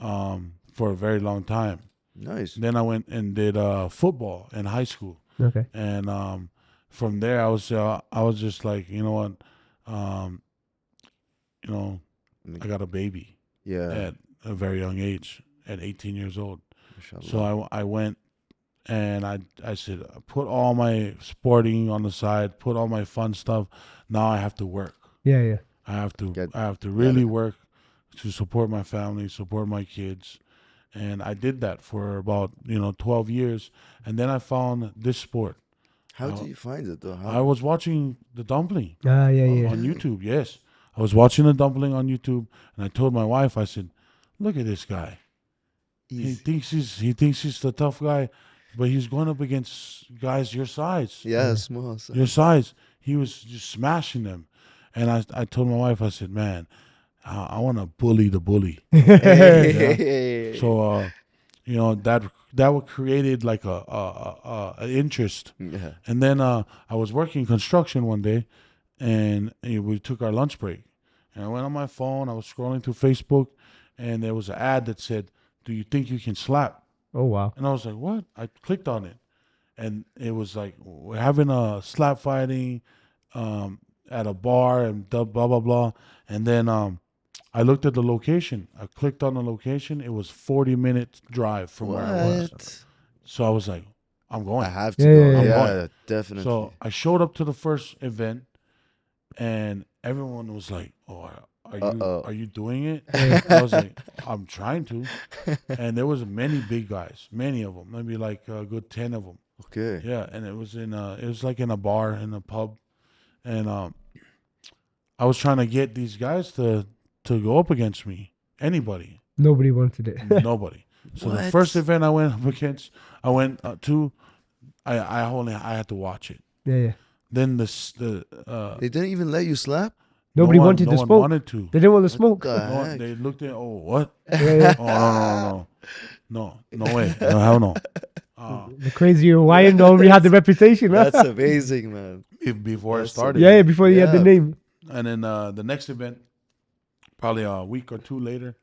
for a very long time. Nice. Then I went and did football in high school, Okay. and from there I was just like, you know what, I got a baby Yeah. at a very young age, at 18 years old. Mashallah. So I went and I said, put all my sporting on the side, put all my fun stuff. Now I have to work. Yeah. I have to really work to support my family, support my kids. And I did that for about 12 years, and then I found this sport. How do you find it though? I was watching the dumpling Yeah. on YouTube. Yes, I was watching the dumpling on YouTube, and I told my wife, I said, "Look at this guy. He thinks he's the tough guy, but he's going up against guys your size. Yeah, small. Your size. He was just smashing them." And I told my wife, I said, "Man, I want to bully the bully." So that would created like a interest. Yeah. And then I was working construction one day, and we took our lunch break, and I went on my phone. I was scrolling through Facebook, and there was an ad that said, "Do you think you can slap?" Oh wow. And I was like, "What?" I clicked on it, and it was like, we're having a slap fighting at a bar and blah blah blah. And then I looked at the location. I clicked on the location. It was 40-minute drive from where I was. What? So I was like, I'm going. I have to Yeah, go. yeah, Yeah, yeah. definitely. So I showed up to the first event, and everyone was like, "Oh, are you doing it?" I was like, "I'm trying to." And there was many big guys, many of them, maybe like a good 10 of them. Okay. Yeah, and it was like in a bar, in a pub, and I was trying to get these guys to go up against me. Anybody, Nobody wanted it. nobody. So the What? first event I went up against, I went to, I had to watch it. Yeah. Then They didn't even let you slap? Nobody wanted no the one smoke. wanted to. They didn't want the smoke. The No, heck? they looked at, oh, what? Yeah. Oh, no way. No, hell no. The Crazy Hawaiian already had the reputation. Huh? That's amazing, man. Before it That's started. Yeah, before he had the Yeah. name. And then the next event, probably a week or two later,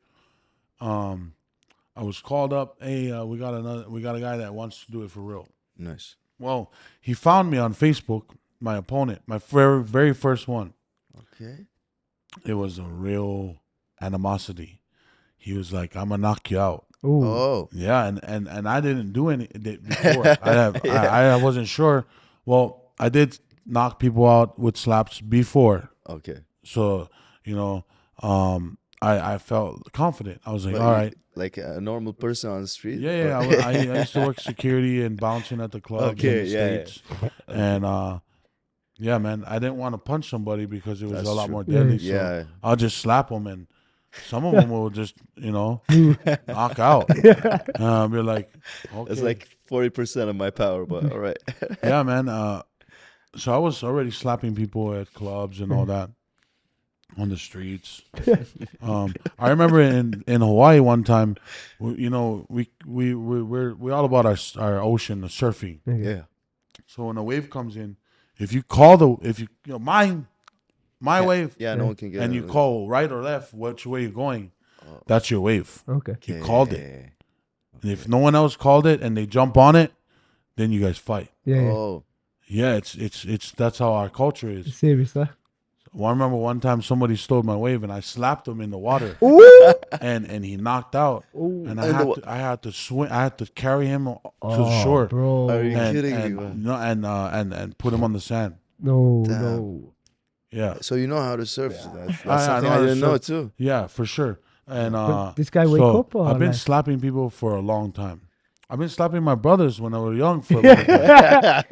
I was called up. Hey, we got a guy that wants to do it for real. Nice. Well, he found me on Facebook, my opponent, my very, very first one. Okay. It was a real animosity. He was like, "I'm gonna knock you out." Ooh. Oh. Yeah, and I didn't do any before. I wasn't sure. Well, I did knock people out with slaps before, Okay. so I felt confident. I was like, But all you- right, Like a normal person on the street? yeah. I used to work security and bouncing at the clubs Okay, in the yeah, States, and yeah, man, I didn't want to punch somebody because it was That's a lot true. more deadly. So Yeah. I'll just slap them, and some of them will just knock out. I'll be like, okay. It's like 40% of my power, but all right. Yeah, man. So I was already slapping people at clubs and all that on the streets. I remember in Hawaii one time, we all about our ocean, the surfing. Yeah. So when a wave comes in, if you call my wave, Yeah, no one can get and it. you call right or left, which way you're going, that's your wave. Okay. You called it. And if no one else called it and they jump on it, then you guys fight. Yeah. Yeah. Oh, Yeah, it's that's how our culture is. Serious, huh? Well, I remember one time somebody stole my wave and I slapped him in the water Ooh. and he knocked out. Ooh. And And I had to swim. I had to carry him to the shore Bro. are you and kidding me, and, man? no, and put him on the sand. No, Damn. no. Yeah, So you know how to surf? So that's I something know I how to didn't know surf. too. yeah, for sure. And But this guy wake so up or I've been like- slapping people for a long time. I've been slapping my brothers when I was young for a long time.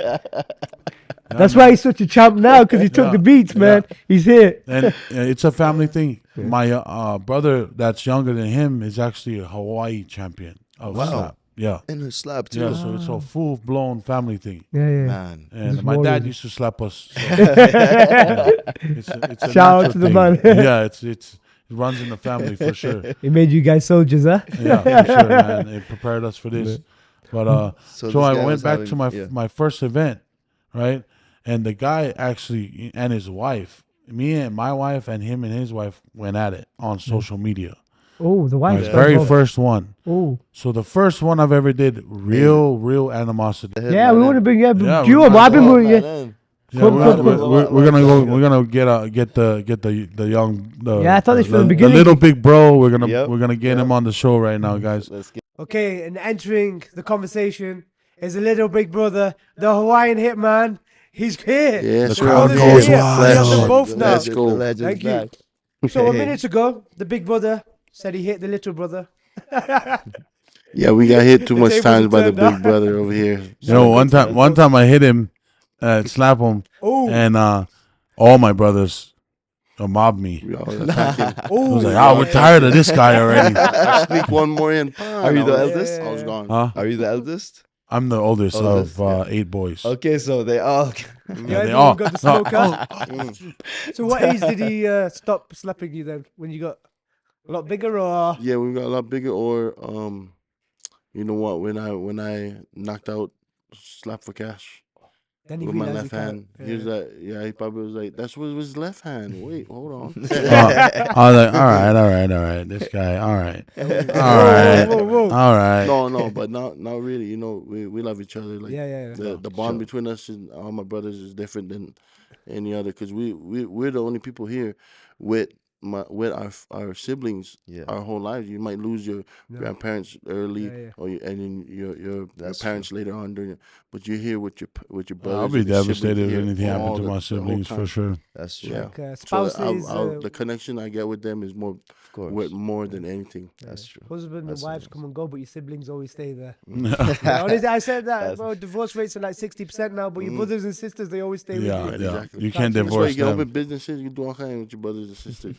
That's why he's such a champ now, because he took Yeah. the beats, man. He's here. And it's a family thing. My brother that's younger than him is actually a Hawaii champion of Wow. slap. Yeah. And a slap too. Yeah, so it's a full blown family thing. Yeah, yeah. Man. And He's my dad warrior. used to slap us. So, yeah, it's a Shout out natural to the thing. man. Yeah, it runs in the family for sure. He made you guys soldiers, huh? Yeah, for sure, man. It prepared us for this. But So so this I guy went was back having- to my yeah. my first event, right? And the guy actually and his wife, me and my wife and him and his wife went at it on social media. Oh, the My wife. very first one. Oh. So the first one I've ever did real animosity. Yeah, we want to bring Yeah, you we up. might I've been Oh, with you. man. Yeah, Come, we're, come, we're, come. we're, we're gonna get the young Yeah, I thought this from the the beginning. little big bro. We're gonna Yep, get him on the show right now, guys. Let's get Okay, and entering the conversation is a little big brother, the Hawaiian Hitman. He's here. Yes, The sir. brothers crowd are goes here. wild. We have them Legend. both now. Let's go. The legend's Thank you. back. So a Hey. minute ago, the big brother said he hit the little brother. Yeah, we got hit too The much tables times are by the turned up. big brother over here. You know, one time I hit him, slap him, Oh, and all my brothers mobbed me. We all attacking. I was like, we're tired of this guy already. I sneak one more in. Are you the I was- eldest? I was gone. Huh? Are you the eldest? I'm the oldest Oldest, of 8 boys. Okay, so they all. yeah, they everyone all- got the no, smoke out. So what age did he stop slapping you then? When you got a lot bigger or? Yeah, we got a lot bigger. Or you know what? When I knocked out Slap for Cash Then he with my realized left he can't- hand, he was like, yeah, he probably was like, that's with his left hand. Wait, hold on. I was like, all right. This guy, all right. All right. Whoa, whoa, whoa. All right. No, but not really. You know, we love each other. Like Yeah. the bond between us and all my brothers is different than any other because we're the only people here with our siblings Yeah. our whole lives. You might lose your grandparents early, Yeah. or and then your That's parents later on during. But you're here with your brothers. I'll be and your siblings devastated if here anything happened all to the- my the whole siblings for time. sure. That's true. Yeah. Like, So spouses, the connection I get with them is more Of course. worth more than anything. That's true. husband and That's wives nice. come and go, but your siblings always stay there. Yeah, honestly, I said that. Well, divorce rates are like 60% now, but your brothers and sisters, they always stay with Yeah, you. Right, yeah. exactly. You can't That's That's why divorce you can them. open businesses. You do all kinds with your brothers and sisters.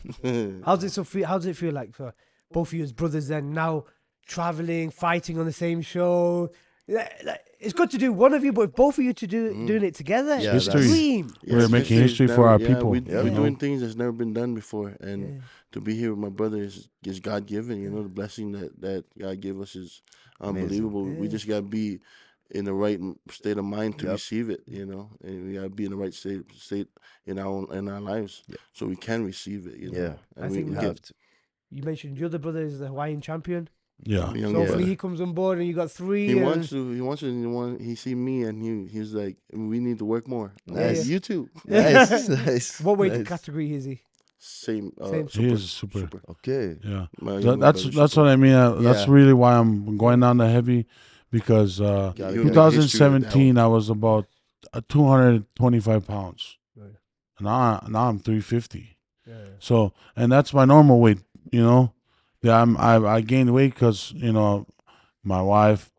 How does it feel like for both of you as brothers then now traveling, fighting on the same show? It's good to do one of you, but if both of you doing it together, Yeah, it's a History. dream. We're making history for our people, We're you know? doing things that's never been done before, and to be here with my brother is God given. You know, the blessing that God gave us is unbelievable. We just gotta be in the right state of mind to receive it. You know, and we gotta be in the right state in our lives, so we can receive it. You know, Yeah. and I think we Have to. You mentioned your other brother is the Hawaiian champion. Yeah. my So younger hopefully brother. he comes on board and you got three. He and- wants to. He see me, and he's like, we need to work more. Nice. You too. Nice, nice. What weight nice. category is he? Same. Same. He is super. Okay. Yeah. My So younger that's brother's what I mean. That's Yeah. really why I'm going down the heavy, because Gotta get- 2017 I was about 225 pounds. Right. Now I'm 350. So, and that's my normal weight. You know, yeah, I gained weight because my wife.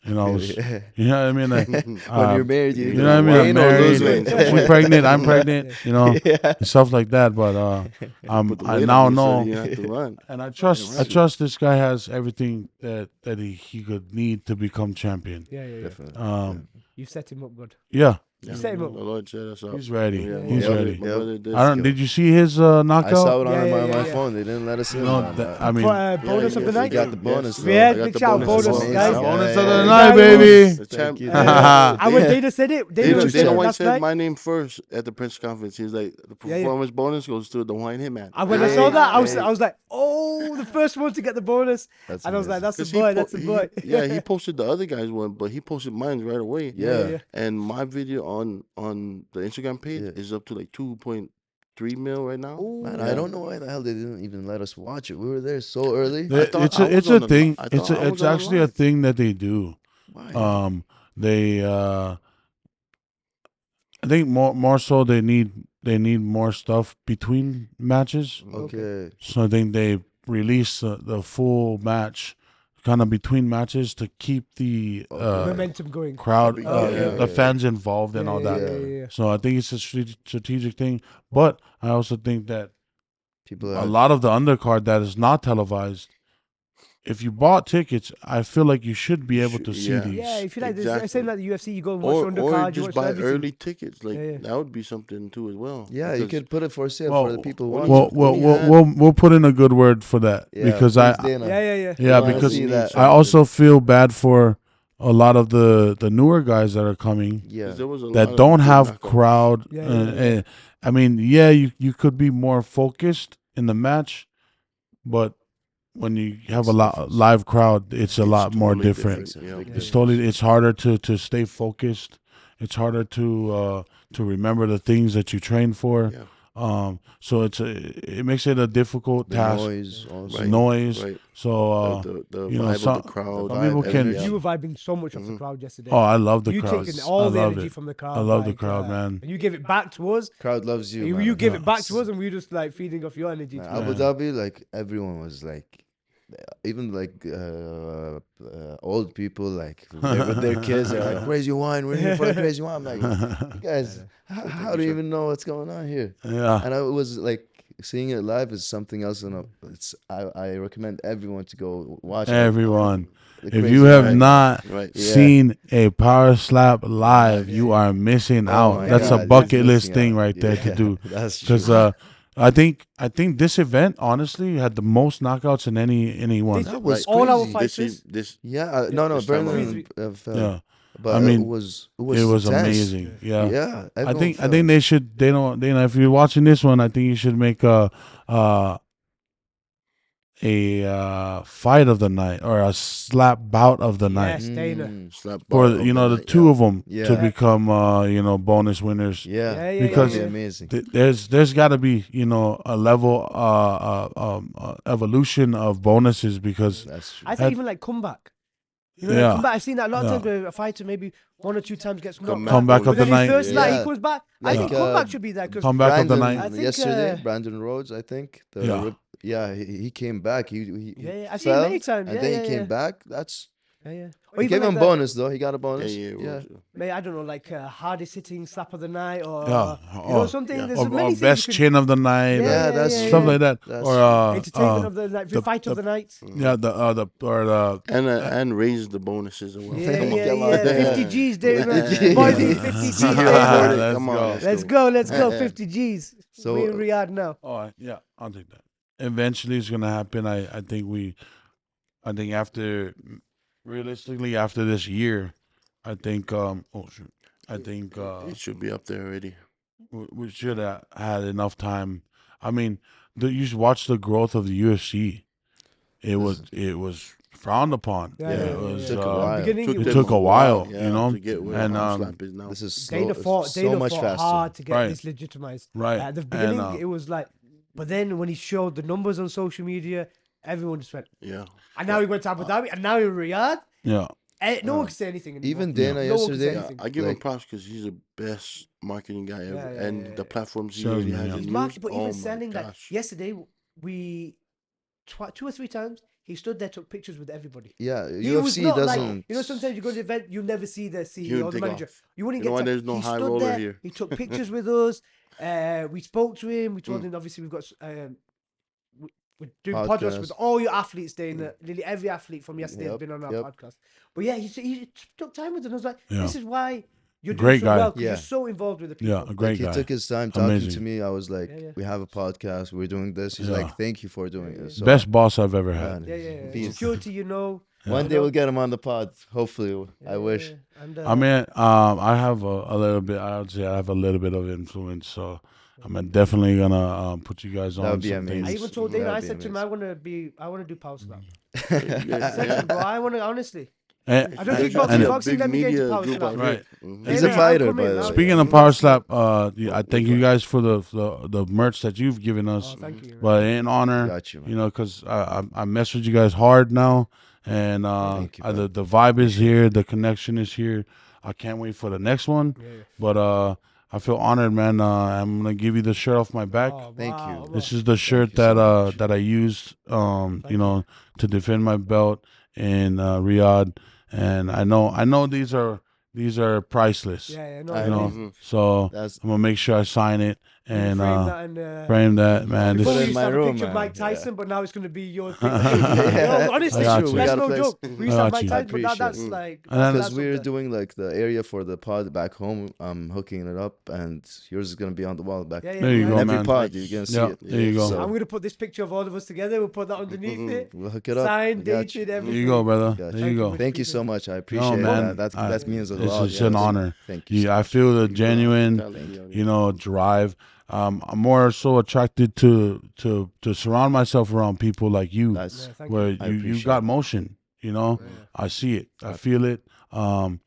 You know, was, you know what I mean. Like, When you're married, you know what I mean. I'm gain or lose married. weight. We're pregnant. I'm pregnant. You know, Yeah. and stuff like that. But Put the I weight now on you so know. you have to run. And I trust this guy has everything that he could need to become champion. Yeah. Definitely. You set him up good. Yeah, Yeah. set him The up. Lord set us up. He's ready. Yeah, He's Yep, ready. My yep. brother did. I don't. Did you see his knockout? I saw it Yeah, on yeah, my yeah. phone. They didn't let us in, No, man. I mean, For bonus Yeah, of the yes, night. we got the Yes. bonus, though. Yeah, I got big the shout bonus. bonus, Amazing. guys. Yeah, bonus yeah, of the yeah. night, guys, baby. The champ. you. And when Dana said it, Dana Dana said said- it White last said night. my name first at the press conference. He was like, the Yeah, yeah. performance bonus goes to the Hawaiian Hitman. And when I saw that, I Hey. was like, oh, the first one to get the bonus. That's And I was like, amazing. that's the 'Cause boy, that's the boy. he posted the other guy's one, but he posted mine right away. Yeah. And my video on the Instagram page Yeah. is up to like 2.3 mil right now. Man, Yeah. I don't know why the hell they didn't even let us watch it. We were there so early. I thought It's I a was it's on a the- thing. I It's thought I it's was on the actually a live. thing that they do. Why? They I think more so they need more stuff between matches. Okay. So I think they release the full match kind of between matches to keep the Okay. Momentum going. crowd, Oh, yeah, the fans involved and all that. yeah. So I think it's a strategic thing. But I also think that People a are lot of the undercard that is not televised, if you bought tickets, I feel like you should be able to see Yeah. these. Yeah, if you like Exactly. this, same like the UFC, you go and watch Or the undercard, you just watch buy everything. early tickets. Like Yeah. that would be something too as well. Yeah, you Because could put it for sale Well, for the people well, watching. We'll put in a good word for that Yeah, because please, I Dana. Yeah. yeah wanna because see that. I also feel bad for a lot of the newer guys that are coming Yeah. there was a lot that of don't good have knockouts. crowd. Yeah. I mean, yeah, you could be more focused in the match, but when you have It's a different. live crowd, it's a lot more totally different. Yeah. Big It's difference. it's harder to stay focused. It's harder to remember the things that you train for. Yeah. So it makes it a difficult The task. noise also. Right. Noise. Right. So The you know, vibe some- of the crowd. some people vibe, can- energy. You were vibing so much off Mm-hmm. the crowd yesterday. oh, I love the you crowd. taking all I the loved energy it. from the crowd. I love the like, crowd, man. And you give it back to us. Crowd loves you. You, man. you give it back Yes. to us, and we just like feeding off your energy. Man, to Abu us. Dhabi, like everyone was like, even like old people, like with their kids, are like, Crazy Hawaiian, we're here for the Crazy Hawaiian. I'm like, you guys, how do you even know what's going on here? Yeah. And I was like, seeing it live is something else, and I recommend everyone to go watch it. Everyone. The If Crazy you have Hawaiian. not Right. Yeah. seen a power slap live, you are missing Oh out. my That's God, a you're bucket list missing thing out. right there to Yeah, do. That's true. Because I think this event honestly had the most knockouts in anyone. This- That was all our crazy. fighters. This Yeah, no, this time Brendan around. fell. Yeah, But I mean, it was it was tense. amazing. Yeah. Yeah, I everyone think fell. they should Dana, if you're watching this one, I think you should make a fight of the night or a slap bout of the night Yes, Dana. slap for bar of the night, two yeah. of them to Yeah. become bonus winners. Yeah, Yeah, Because- that'd be yeah. amazing. There's got to be a level evolution of bonuses because That's true. I think even like comeback. You know, Yeah. like comeback. I've seen that a lot of Yeah. times where a fighter maybe 1 or 2 times gets knocked out. Comeback But of the then his night. first night Yeah. he comes back. I Like, think comeback should be there because Comeback of the Brandon, night. I think, yesterday, Brandon Rhodes, I think. Yeah. He came back. He Yeah, I've seen him fell, many times. and Yeah, then yeah, he came yeah. back. That's Yeah. Or he even gave like him the- bonus though. He got a bonus. Yeah. Maybe, I don't know, like hardest hitting slap of the night or Yeah. you know something. yeah. There's Or many things best you could, chin of the night. Yeah, or that's yeah, stuff yeah. like that. That's or true. entertainment of the night, the- fight of the night. yeah, the And raise the bonuses as well. Yeah, Come on. Come on. 50 G's, Dave. 50 Boys Gs. need 50 G's, You Dave. can afford it. Let's Come on, go. Let's go, 50 G's. So- We're in Riyadh now. Oh yeah, I'll take that. Eventually, it's gonna happen. I think after realistically after this year, I think I think It should be up there already. we should have had enough time. I mean, you should watch the growth of the UFC. It was frowned upon. Yeah, It was. Took a while. Beginning, It was- took a while, yeah, you know, to get where and, slap is now. This is Dana fought so much faster. hard to get Right. this legitimized. Right. At the And, beginning, it was like, but then when he showed the numbers on social media, everyone just went, Yeah. and now he went to Abu Dhabi, and now in Riyadh. Yeah. No one can say anything anymore. Even Dana No one can say yesterday, anything. I give him Like- props because he's the best marketing guy ever, Yeah, and yeah. the platforms he Sure, already man, has. yeah. in He's news, marketing, but oh even my selling that. gosh. Yesterday, we 2 or 3 times he stood there, took pictures with everybody. yeah, He was UFC not doesn't. like, you know, sometimes you go to the event, you never see the He CEO or wouldn't the take manager. off. You wouldn't You know get why to, there's no he high stood roller there, here? he took pictures with us. We spoke to him. We told Mm. him, obviously, we've got we're doing podcasts with Podcast. all your athletes, Dana. Nearly every athlete from yesterday has Yep, been on our yep. podcast. But yeah, he took time with us. And I was like, Yeah. this is why you're doing Great so guy. well because Yeah. you're so involved with the people. Yeah, a Like great he guy. took his time talking to Amazing. me. I was like, Yeah. we have a podcast. We're doing this. He's Yeah. like, thank you for doing it. So, Best boss I've ever had. man, Yeah. peace. Security, you know. One you day know? we'll get him on the pod. Hopefully, I wish. Yeah. And, I mean, I have a little bit. I would say I have a little bit of influence, so I'm definitely gonna put you guys That on would be some amazing. I things. even told Dana. That'd I be said to him, amazing. I want to do Power Slap. Yeah, I said to him, bro, I want to honestly. And, I don't think and boxing let me get into Power group Slap. out Right. here. Mhm. He's Yeah, a I'm fighter, coming. by the way. speaking of Power Slap, I thank you guys for the merch that you've given us. Oh, thank you. man. But in honor, Got you, man. you know, because I mess with you guys hard now, and Thank you, bro. the vibe is here, the connection is here. I can't wait for the next one. Yeah. But I feel honored, man. I'm gonna give you the shirt off my back. Oh, Thank wow, you. This is the shirt you so that much. that I used, Thank you know, to defend my belt in Riyadh, and I know these are priceless. Yeah, no, I You know, Mhm. so That's I'm gonna make sure I sign it and frame that and frame that, man. before Put we it used in to my have a room, picture of man. Mike Tyson, but now it's going to be your thing. Yeah. Honestly, I got you. We that's got a no place. joke. We used to I have got Mike you. Tyson, but now I that's appreciate like And then- because that's we're up there. doing like the area for the pod back home. I'm hooking it up, and yours is gonna be on the wall back. Yeah, There you yeah, go, yeah. Every man. pod you're gonna see Yeah, it. there you go. So I'm going to put this picture of all of us together. We'll put that underneath it. we'll hook it up. Signed, We got you. dated, There everything. you go, brother. Got There you. you go. much. Thank you so much. I appreciate man. that. That means a This lot. is an yes. honor. Thank you. So I much. feel the genuine, Hospitality out here. you know, drive. I'm more so attracted to surround myself around people like you, That's Yeah, thank where you. I you appreciate got it. motion. You know, I see it, I feel it, and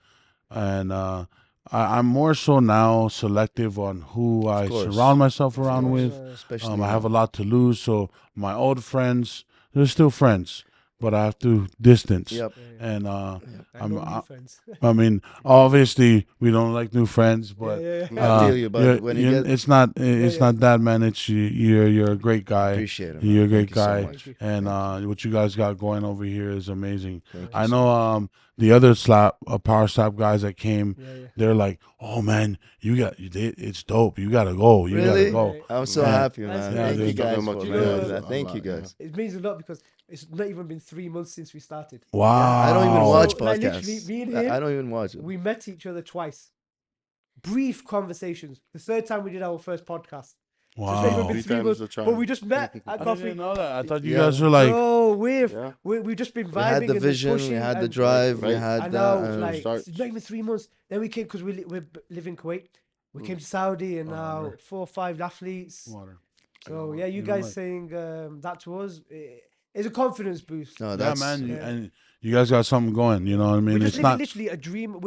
I'm more so now selective on who I course. surround myself Of around course. with. Especially I have a now. lot to lose, so my old friends, they're still friends, but I have to distance. Yep. And I I'm- know new I- friends. I mean, obviously, we don't like new friends, but yeah. I feel you, but when you get, it's not yeah. not that, man. It's you're a great guy. appreciate it. You're a Man. great Thank you so guy, much. and what you guys got going over here is amazing. Thank you I so know much. the other power slap guys that came, Yeah. they're like, oh man, it's dope. You gotta go. You Really? gotta go. I'm so Yeah. happy, That's man. Yeah, Thank you dude. guys Talking for about you guys that. a Thank lot, you yeah. guys. It means a lot because it's not even been 3 months since we started. Wow. I don't even watch So, like, literally, podcasts. me and him, I don't even watch it. We met each other twice. Brief conversations. The third time we did our first podcast. So it's not even Wow. been 3 3 times months. the charm. But we just met at I coffee. didn't know that. I thought you Yeah. guys were like, Bro, Yeah. we've just been vibing We had the and vision, we pushing had the and- drive, we Right. had And that. now, and like, start. it's not even 3 months. Then we came because we live in Kuwait. We came to Saudi, and now right. 4 or 5 athletes. water. So yeah, you You know guys what? saying that to us, it's a confidence boost. no, Yeah, that's man. yeah. And you guys got something going. You know what I mean? We're just It's living not. literally a dream.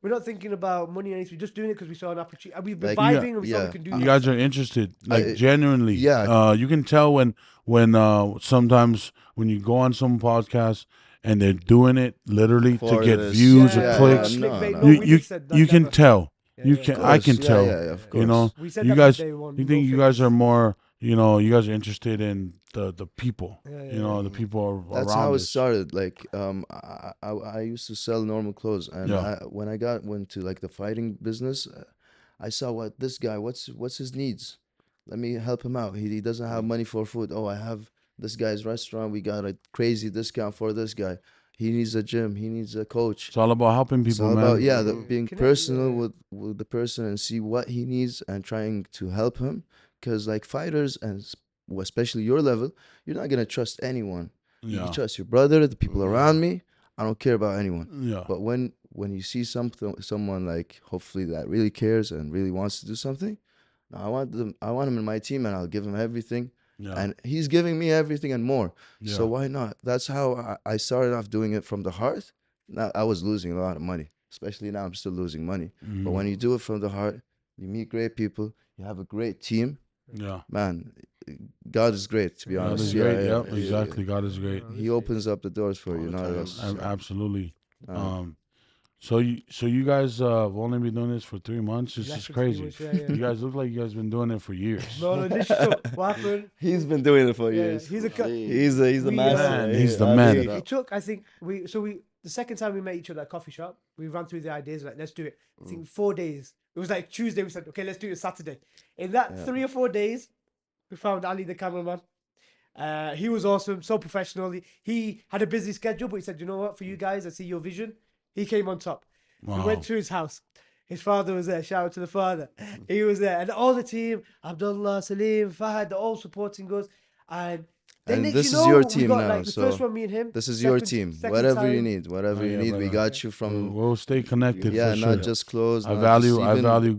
We're not thinking about money or anything. We're just doing it because we saw an opportunity. And we've been Like, vibing and we thought yeah. we can do You this. guys are interested, like I- genuinely. yeah. You can tell when sometimes when you go on some podcast and they're doing it literally to For get this- views yeah, or yeah, clicks. no, Clickbait, no. no, You we you just said that you can never. tell. Yeah, You yeah. can. Of I course, can yeah, tell. Yeah, of You course. know. We said You that guys. from day one. You no think you guys fakes. are more. You know. You guys are interested in the people. Yeah, You know the people That's around how it us. started. Like, I used to sell normal clothes, and Yeah. when I went to like the fighting business, I saw what this guy, what's his needs. Let me help him out. He doesn't have money for food. Oh, I have this guy's restaurant. We got a crazy discount for this guy. He needs a gym. He needs a coach. It's all about helping It's people, all man. about Mhm. being Connect, personal yeah. with the person and see what he needs and trying to help him. Because like fighters and especially your level, you're not gonna trust anyone. You Yeah. can trust your brother, the people Mhm. around me. I don't care about anyone. Yeah. But when you see someone like hopefully that really cares and really wants to do something, now I want him in my team and I'll give him everything. Yeah. And he's giving me everything and more. So Yeah. why not? That's how I started off doing it from the heart. Now I was losing a lot of money, especially now I'm still losing money. But when you do it from the heart, you meet great people, you have a great team. Yeah. Man, God is great, to be God God honest. is Yeah, great. yeah, Yep. yeah. Exactly. God is great. He opens up the doors for All you, the not time. us. Absolutely. Uh, So you guys have only been doing this for 3 months. This Less is than 3 crazy. months, yeah. You guys look like you guys been doing it for years. No, literally. So what happened? He's been doing it for Yeah, years. he's a He's the we, master. Man, right he's here. the I man. mean, It took, I think, the second time we met each other at a coffee shop, we ran through the ideas, like, let's do it. I think 4 days. It was like Tuesday, we said, okay, let's do it Saturday. In that Yeah. 3 or 4 days, we found Ali, the cameraman. He was awesome, so professional. He had a busy schedule, but he said, you know what, for you guys, I see your vision. He came on top. We Wow. went to his house. His father was there. Shout out to the father. He was there, and all the team, Abdullah, Salim, Fahad, they're all supporting us. And then And next, this is your we team got now, like the first so one, me and him. this is your Second, team. second Whatever you time. need, whatever Oh, you yeah, need, we brother. got you from. We'll stay connected Yeah, for not sure. just clothes. I not just value even-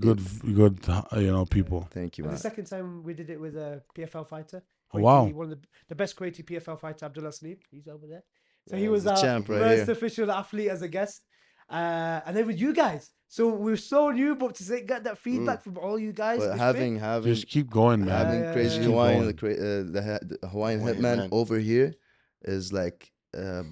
good people. Thank you, And man. the second time we did it with a PFL fighter. Oh, wow. One of the best Kuwaiti PFL fighter, Abdullah Salim. He's over there. So he Yeah, was the our champ right first here. official athlete as a guest. And then with you guys. So we're so new, but to get that feedback from all you guys. But this having Just keep going, man. having Yeah, Crazy yeah, Hawaiian, yeah. the Hawaiian Hawaiian Hitman Hitman. over here is like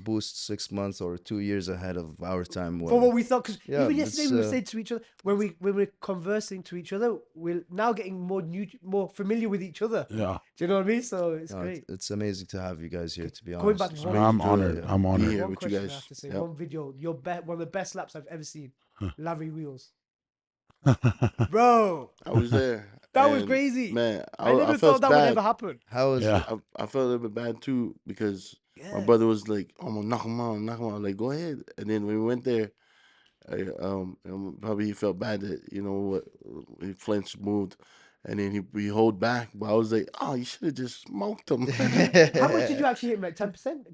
boost 6 months or 2 years ahead of our time. for what we thought, because Yeah, even yesterday it's, we were saying to each other when we're conversing to each other, we're now getting more familiar with each other. Yeah. Do you know what I mean? So it's no, great. it's amazing to have you guys here. To be Going honest, back to It's one, amazing I'm to, honored. I'm be honored. here one with you question I guys. have to say, Yep. one video, one of the best laps I've ever seen. Larry Wheels, Yeah. bro, I was there. that was and, crazy. Man, I never felt thought that would bad. ever happen. how was it? I felt a little bit bad too because my Yeah. brother was like, "I'm gonna knock him out, knock him out." I'm like, go ahead. And then when we went there, probably he felt bad that what he flinched, moved, and then he hold back. But I was like, "Oh, you should have just smoked him." How much did you actually hit, mate? 10%?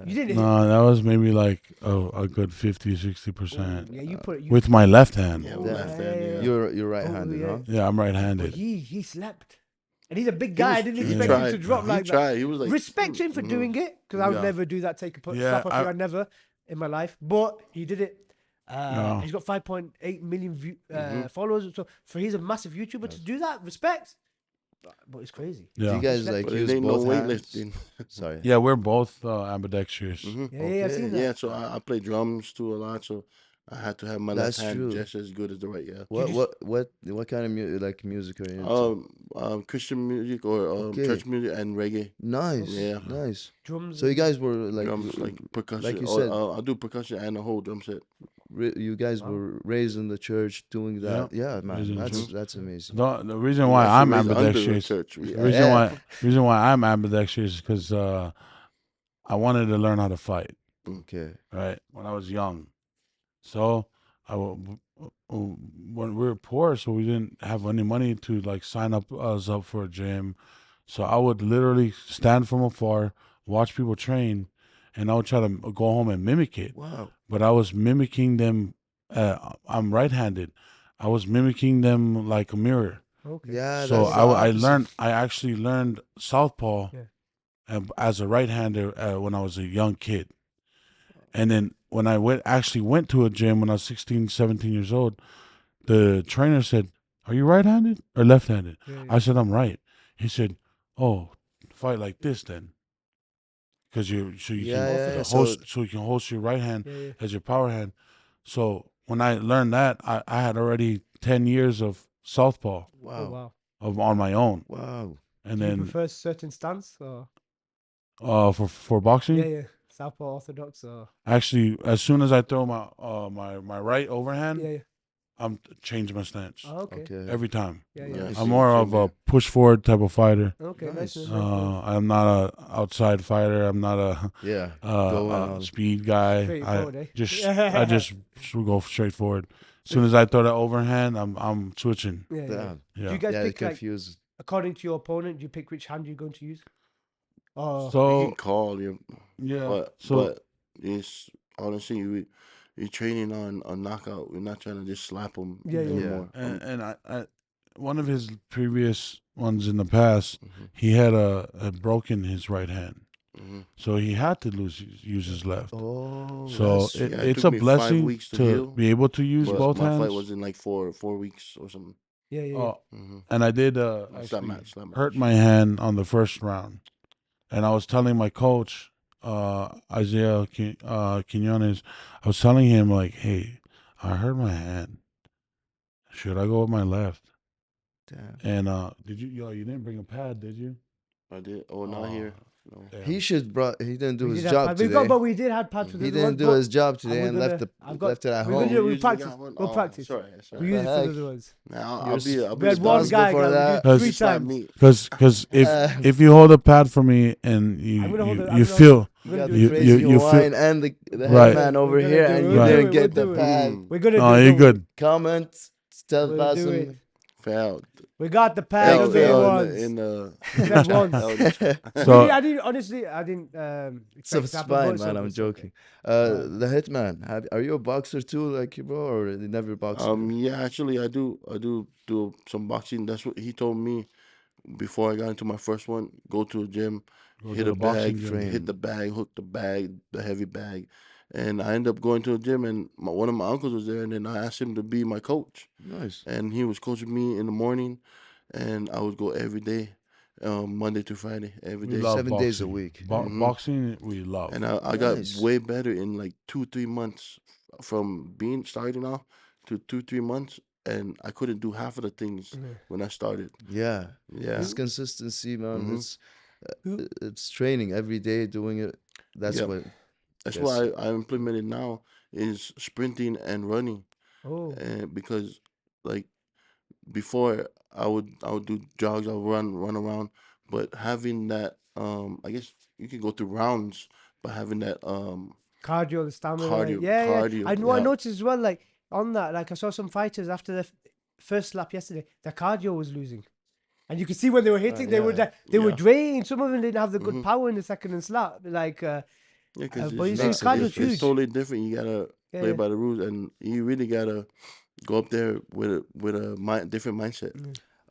You didn't hit. No, that was maybe like a good 50, 60%. Yeah, you put you. With my left hand. Yeah, Oh, with left hand. Yeah. You're right-handed, yeah. huh? Yeah, I'm But right-handed. he slept, and he's a big guy. I didn't He expect him to tried. drop He like that. tried. He was like, Respect him for doing it, because I would Yeah. never do that. Take a Yeah, slap off you. I never in my life, but he did it. No. He's got 5.8 million followers. So he's a massive YouTuber to do that, respect. But it's crazy. Do Yeah. you guys like but it use ain't no both hands? weightlifting. Sorry. Yeah, we're both ambidextrous. Yeah, I've seen that. Yeah, so I play drums too a lot, so I had to have my left That's hand true. just as good as the right. Yeah. What kind of music are you into? Christian music or Okay. church music and reggae. Nice. Yeah. Nice. Drums. So you and- guys were like Drums, like percussion. like you said, I do percussion and the whole drum set. you guys were raised in the church doing that. Yeah, man. Raised in That's amazing. The reason why Actually I'm raised under the ambidextrous. church. The reason why I'm ambidextrous is because I wanted to learn how to fight. Okay. Right when I was young, so when we were poor, so we didn't have any money to like sign us up for a gym. So I would literally stand from afar, watch people train, and I would try to go home and mimic it. Wow. But I was mimicking them. I'm right-handed. I was mimicking them like a mirror. Okay. Yeah. So that's I the learned. opposite. I actually learned southpaw as a right-hander when I was a young kid. And then when I went to a gym when I was 16, 17 years old, the trainer said, "Are you right-handed or left-handed?" I said, "I'm right." He said, "Oh, fight like this then." Because you Yeah, so you can host your right hand as your power hand. So when I learned that, I had already 10 years of southpaw Oh, Wow. wow. on my own. Wow. And Do you then prefer certain stance or? for boxing, Yeah. Southpaw orthodox or? actually, as soon as I throw my right overhand, Yeah. I'm changing my stance Oh, okay. Okay. every time. Yeah. Yeah. I'm more of a push forward type of fighter. Okay. Nice. Nice. I'm not a outside fighter. I'm not a Yeah. Go on. speed guy. Straightforward, eh? I just go straight forward. As soon as I throw that overhand, I'm switching. Yeah. Damn. Do Yeah. you guys Yeah, pick like confused. according to your opponent? Do you pick which hand you're going to use? Oh. You So can call you, yeah. So but it's honestly you're training on a knockout. We're not trying to just slap them Yeah. anymore. and I one of his previous ones in the past, he had a broken his right hand, so he had to use his left. Oh. So that's- it it's took a me 5 blessing weeks to to heal, be able to use But both my hands. fight was in like four weeks or something. Yeah. And I did Slap actually match. hurt my hand on the first round, and I was telling my coach, Isaiah Quinones, I was telling him like, "Hey, I hurt my hand. Should I go with my left?" Damn. And you didn't bring a pad, did you? I did. Oh, not Oh. here. You know. Yeah. He didn't do We his did have job pads. today. We did have pads with He the other didn't ones, do but his job and today we're and gonna. I've got. left it at We're home. gonna. You We usually practice. got one? We'll Oh, practice. sorry. We The use it for heck? the other ones. Now You're I'll We be had one responsible guy for that that? we do Cause- 3 It's not times. me. Because if you hold a pad for me and I'm gonna hold it. you feel You got do the it. crazy you feel Hawaiian and the Right. Hitman over We're gonna here, do it. and We'll you Right. do didn't it. get We'll the do it. pad. Mm, We're gonna no, do it. you're Don't worry. good. Comment, tell We'll do Basim. it. failed. We got the pad Fake on the fail. ones. In the Except once. So I didn't honestly. I didn't So expect it it's to happen. fine, But man. I'm it's okay. joking. Fine. The Hitman. Are you a boxer too, like you, bro, or you never boxed? Yeah, actually, I do some boxing. That's what he told me before I got into my first one. Go to a gym, go hit to a the boxing bag, gym. hit the bag, hook the bag, the heavy bag, and I ended up going to a gym, and one of my uncles was there, and then I asked him to be my coach, Nice. and he was coaching me in the morning, and I would go every day, Monday to Friday, every We day. love 7 days a boxing. week. Mhm. Boxing we love. And I got Nice. way better in like 2-3 months from being starting off to 2-3 months, and I couldn't do half of the things when I started. Yeah. Yeah. It's consistency, man. Mhm. It's training every day, doing it. That's Yeah. what. That's Yes. why I implemented now is sprinting and running, Oh. and because like before I would do jogs, I would run around, but having that I guess you can go through rounds, but having that Cardio, the stamina. cardio Yeah. cardio, I know. I yeah. noticed as well. Like on that, like I saw some fighters after the first slap yesterday. Their cardio was losing, and you could see when they were hitting, they were yeah. they were Yeah. drained. Some of them didn't have the good Mhm. power in the second and slap. Like, Yeah, because but it's you see, Makes a not cardio's it's huge. totally different. You gotta Yeah, play yeah. by the rules, and you really gotta go up there with a different mindset.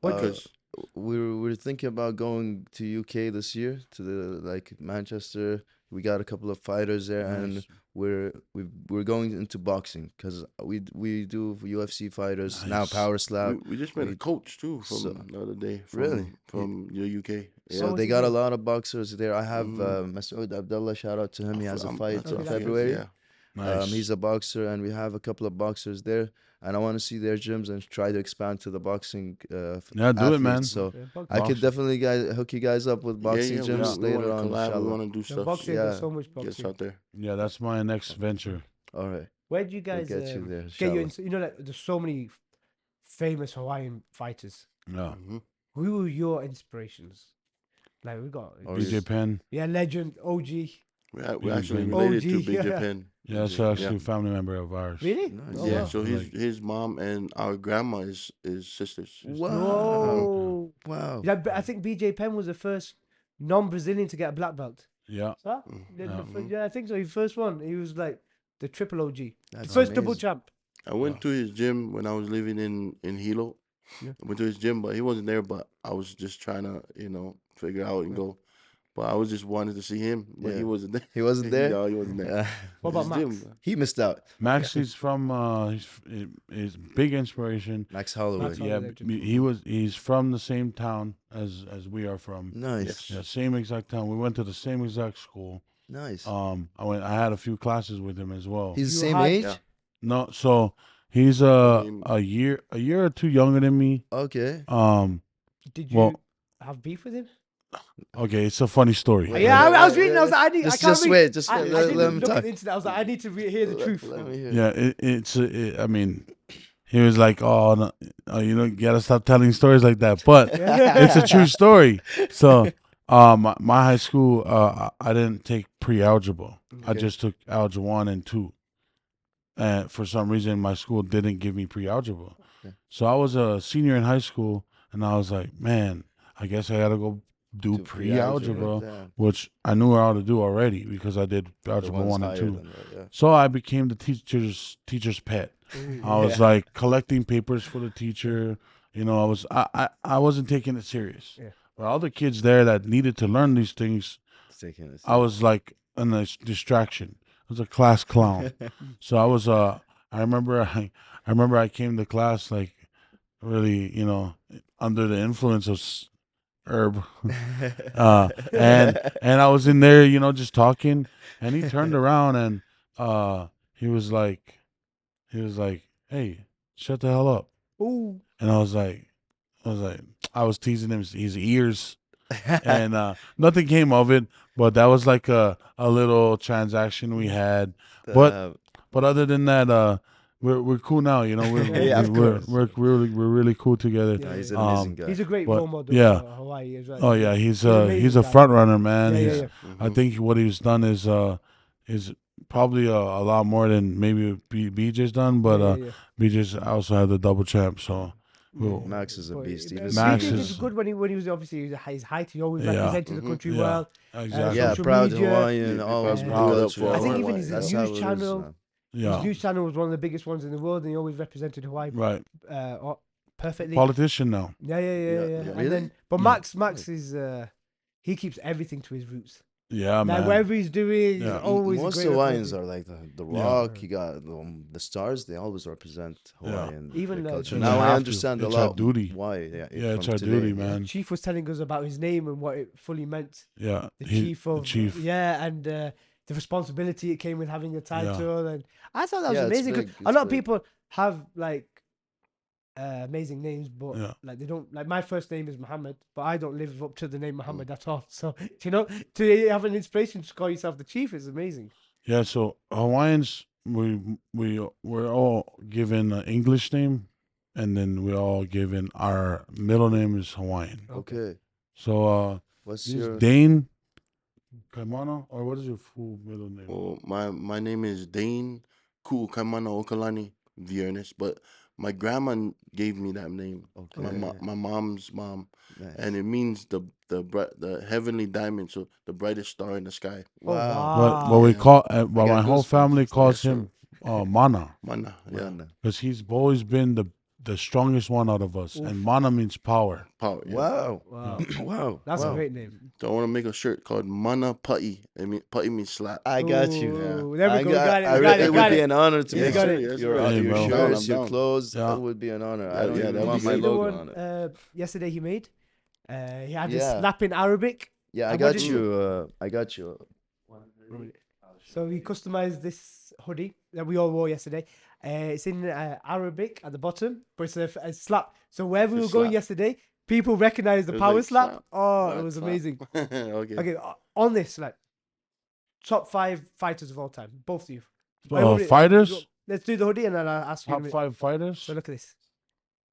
What? Uh, Because we're thinking about going to UK this year to the like Manchester. We got a couple of fighters there, and Nice. we're going into boxing because we do UFC fighters now. Nice. Power slap. we just met a We coach too so from the other day really. from the UK. So what's they his got a name? lot of boxers there. I have Mm. Masoud Abdullah. Shout out to him. He has a fight That's in Okay, I that's forget. good. February. Yeah. Nice. He's a boxer, and we have a couple of boxers there. And I want to see their gyms and try to expand to the boxing Yeah, do it, man. athletes. So Yeah, boxing. I could Boxing. definitely hook you guys up with boxing Yeah. gyms We want later to on, collab. We inshallah. want to do The stuff. boxing, Yeah. there's so much Get us boxing. out there. Yeah, that's my next venture. All right, Where do you we'll guys get you there, get your? inshallah. You know, like there's so many famous Hawaiian fighters. Yeah. hmm Who were your inspirations? Like we got, Or BJ is- Penn. yeah, legend, OG. We're actually Penn. related to OG, Big yeah. Japan. Yeah, that's Yeah. actually a family member of ours. Really? Nice. Oh, Yeah. wow. So Like- his mom and our grandma is sisters. Wow, Whoa. wow. Yeah, but I think BJ Penn was the first non-Brazilian to get a black belt. Yeah. So, yeah, I think so. He first one. He was like the triple OG, That's the first double amazing. champ. I went to his gym when I was living in Hilo. Yeah. I went to his gym, but he wasn't there. But I was just trying to, figure out and go. But I was just wanted to see him, but Yeah. he wasn't there. He wasn't there. No, he wasn't there. Yeah. What about His Max? gym. He missed out. Max, he's from his big inspiration. Max Holloway. Max Yeah, Holloway. he's from the same town as we are from. Nice, Yeah, same exact town. We went to the same exact school. nice. I had a few classes with him as well. He's the You same had- age. Yeah. No, so he's a year or two younger than me. Okay. Did you Well- have beef with him? Okay, it's a funny story. Wait, Yeah, wait, I was wait, reading. I was like, I need. I Just- can't just read. wait, just I, wait, I let- didn't let him look at talk. the internet. I was like, I need to hear the truth. Let me hear. Yeah, I mean, he was like, "Oh, no, you gotta stop telling stories like that." But it's a true story. So, my high school, I didn't take pre-algebra. I Okay. just took algebra 1 and 2. And for some reason, my school didn't give me pre-algebra. Okay. So I was a senior in high school, and I was like, "Man, I guess I gotta go do To pre-algebra," damn. which I knew how to do already because I did The algebra one's 1 and higher 2. than that, yeah. So I became the teacher's pet. I was Yeah. like collecting papers for the teacher. I wasn't taking it serious. Yeah. But all the kids there that needed to learn these things, It's taking it I was like a distraction. I was a class clown. So I was I remember I came to class like really, under the influence of herb. And I was in there, just talking, and he turned around and he was like, "Hey, shut the hell up." Ooh. And I was teasing him his ears, and nothing came of it. But that was like a little transaction we had. But Uh, but other than that, we're cool now. You know, Yeah, of course. we're really cool together. Yeah, he's yeah. an amazing guy. He's a great But, role model yeah. for Hawaii as well. Oh yeah, he's an a amazing guy. front runner, man. Yeah, He's, yeah, I think what he's done is probably a lot more than maybe BJ's done, but yeah. BJ's also had the double champ, so we'll, Max is a But, beast. Even Max seeing it's is- good when he was obviously his height. He always Yeah. represented the country yeah, well. exactly. yeah, social proud media. Hawaiian, Yeah, always proud. with the Proud. culture. I think even his That's news how it is, channel- man. Yeah, His news channel was one of the biggest ones in the world, and he always represented Hawaii right. perfectly. Politician now. Yeah. Yeah, And really? then, but Yeah. Max is he keeps everything to his roots. Yeah, Like man. whatever he's doing, Yeah. he's always a Most great Hawaiians representative. are like the Yeah. Rock. You got the Stars. They always represent Yeah. Hawaiian Even, culture. they Now I have to. understand a It's our lot duty. why. Yeah, Yeah, it's from our today, duty, yeah. man. Chief was telling us about his name and what it fully meant. Yeah, The he- chief of chief. yeah, and the responsibility it came with having a title, and I thought that was Yeah, it's amazing. 'Cause big, a it's lot of big. people have like amazing names, but Yeah. like they don't like my first name is Muhammad, but I don't live up to the name Muhammad at all. So you know, to have an inspiration to call yourself the chief is amazing. Yeah, so Hawaiians, we're all given an English name, and then we're all given our middle name is Hawaiian. Okay. So What's this your Dane Kaimana, or what is your full middle name? Well, my name is Dane Ku'ukaimana Okalani Viernes, but my grandma gave me that name. Okay. My mom's mom, Nice. and it means the heavenly diamond, so the brightest star in the sky. Oh, Wow. What wow. we Yeah. call, I well, got my whole goosebumps. family calls Yes, sir. him Mana, Mana, yeah, Man. because he's always been the strongest one out of us, and Mana means power. power. Yeah. Wow. Wow, Wow. that's wow. a great name. So I want to make a shirt called Mana Pa'i. I mean, Pa'i means slap. I got you. Ooh, there we I go. We got it. I We got re- it. It Got would be it. an honor to Yeah, make got sure it. Yes, your, sir. Hey, your bro. I'm shirts, down. your clothes. Yeah. It would be an honor. I Yeah, don't yeah, even that'd want be my See great. the logo one on it. yesterday he made. He had Yeah. this snap in Arabic. Yeah, I what got did you. I got you. So he customized this hoodie that we all wore yesterday. It's in Arabic at the bottom, but it's a slap. So wherever we It's were going slap. yesterday, people recognized the It was power like slap. slap. Oh, What? it was Slap. amazing. Okay. Okay, on this, like top 5 fighters of all time, both of you. Fighters, Let's do the hoodie and then I'll ask you. in a top minute. 5 fighters. So look at this.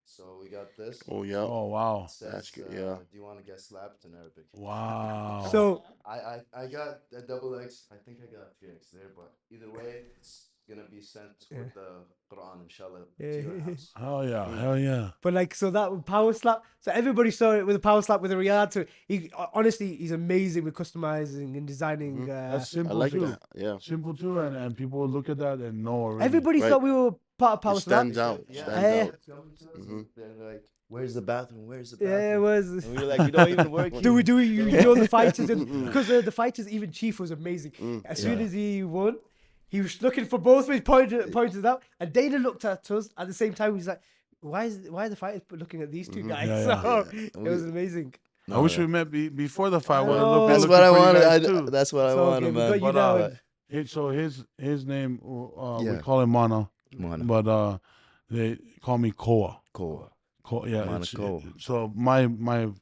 So we got this. Oh yeah. Oh wow, It says, That's good, yeah. Do you want to get slapped in Arabic? wow. So I got a double X. I think I got 3X there, but either way, it's gonna be sent with the Quran, inshallah, to your house. Hell yeah. but like, so that power slap. So everybody saw it with a power slap with a Riyadh. So he honestly, he's amazing with customizing and designing. That's I simple like too. that. Yeah. Simple too, and people will look at that and know already. Everybody Right. thought we were part of power It slap. stands out. Yeah. Stands Yeah. out. They're like, "Where's the bathroom? Where's the bathroom?" Yeah, it was. And we were like, "We don't even work here." Do we you know the fighters because the fighters, even Chief was amazing. As soon as he won, he was looking for both ways, pointed out, and Dana looked at us at the same time. He's like, why are the fighters looking at these two guys? Yeah, So yeah. it was amazing. I wish we met before the fight. I Well, know. That's looking what I for you wanted. guys, too. That's what I So, wanted, okay, we man. got you But, now. So his name, we Yeah. call him Mana, Mana. but they call me Koa. Cool. Yeah, Mana it's, Koa. so my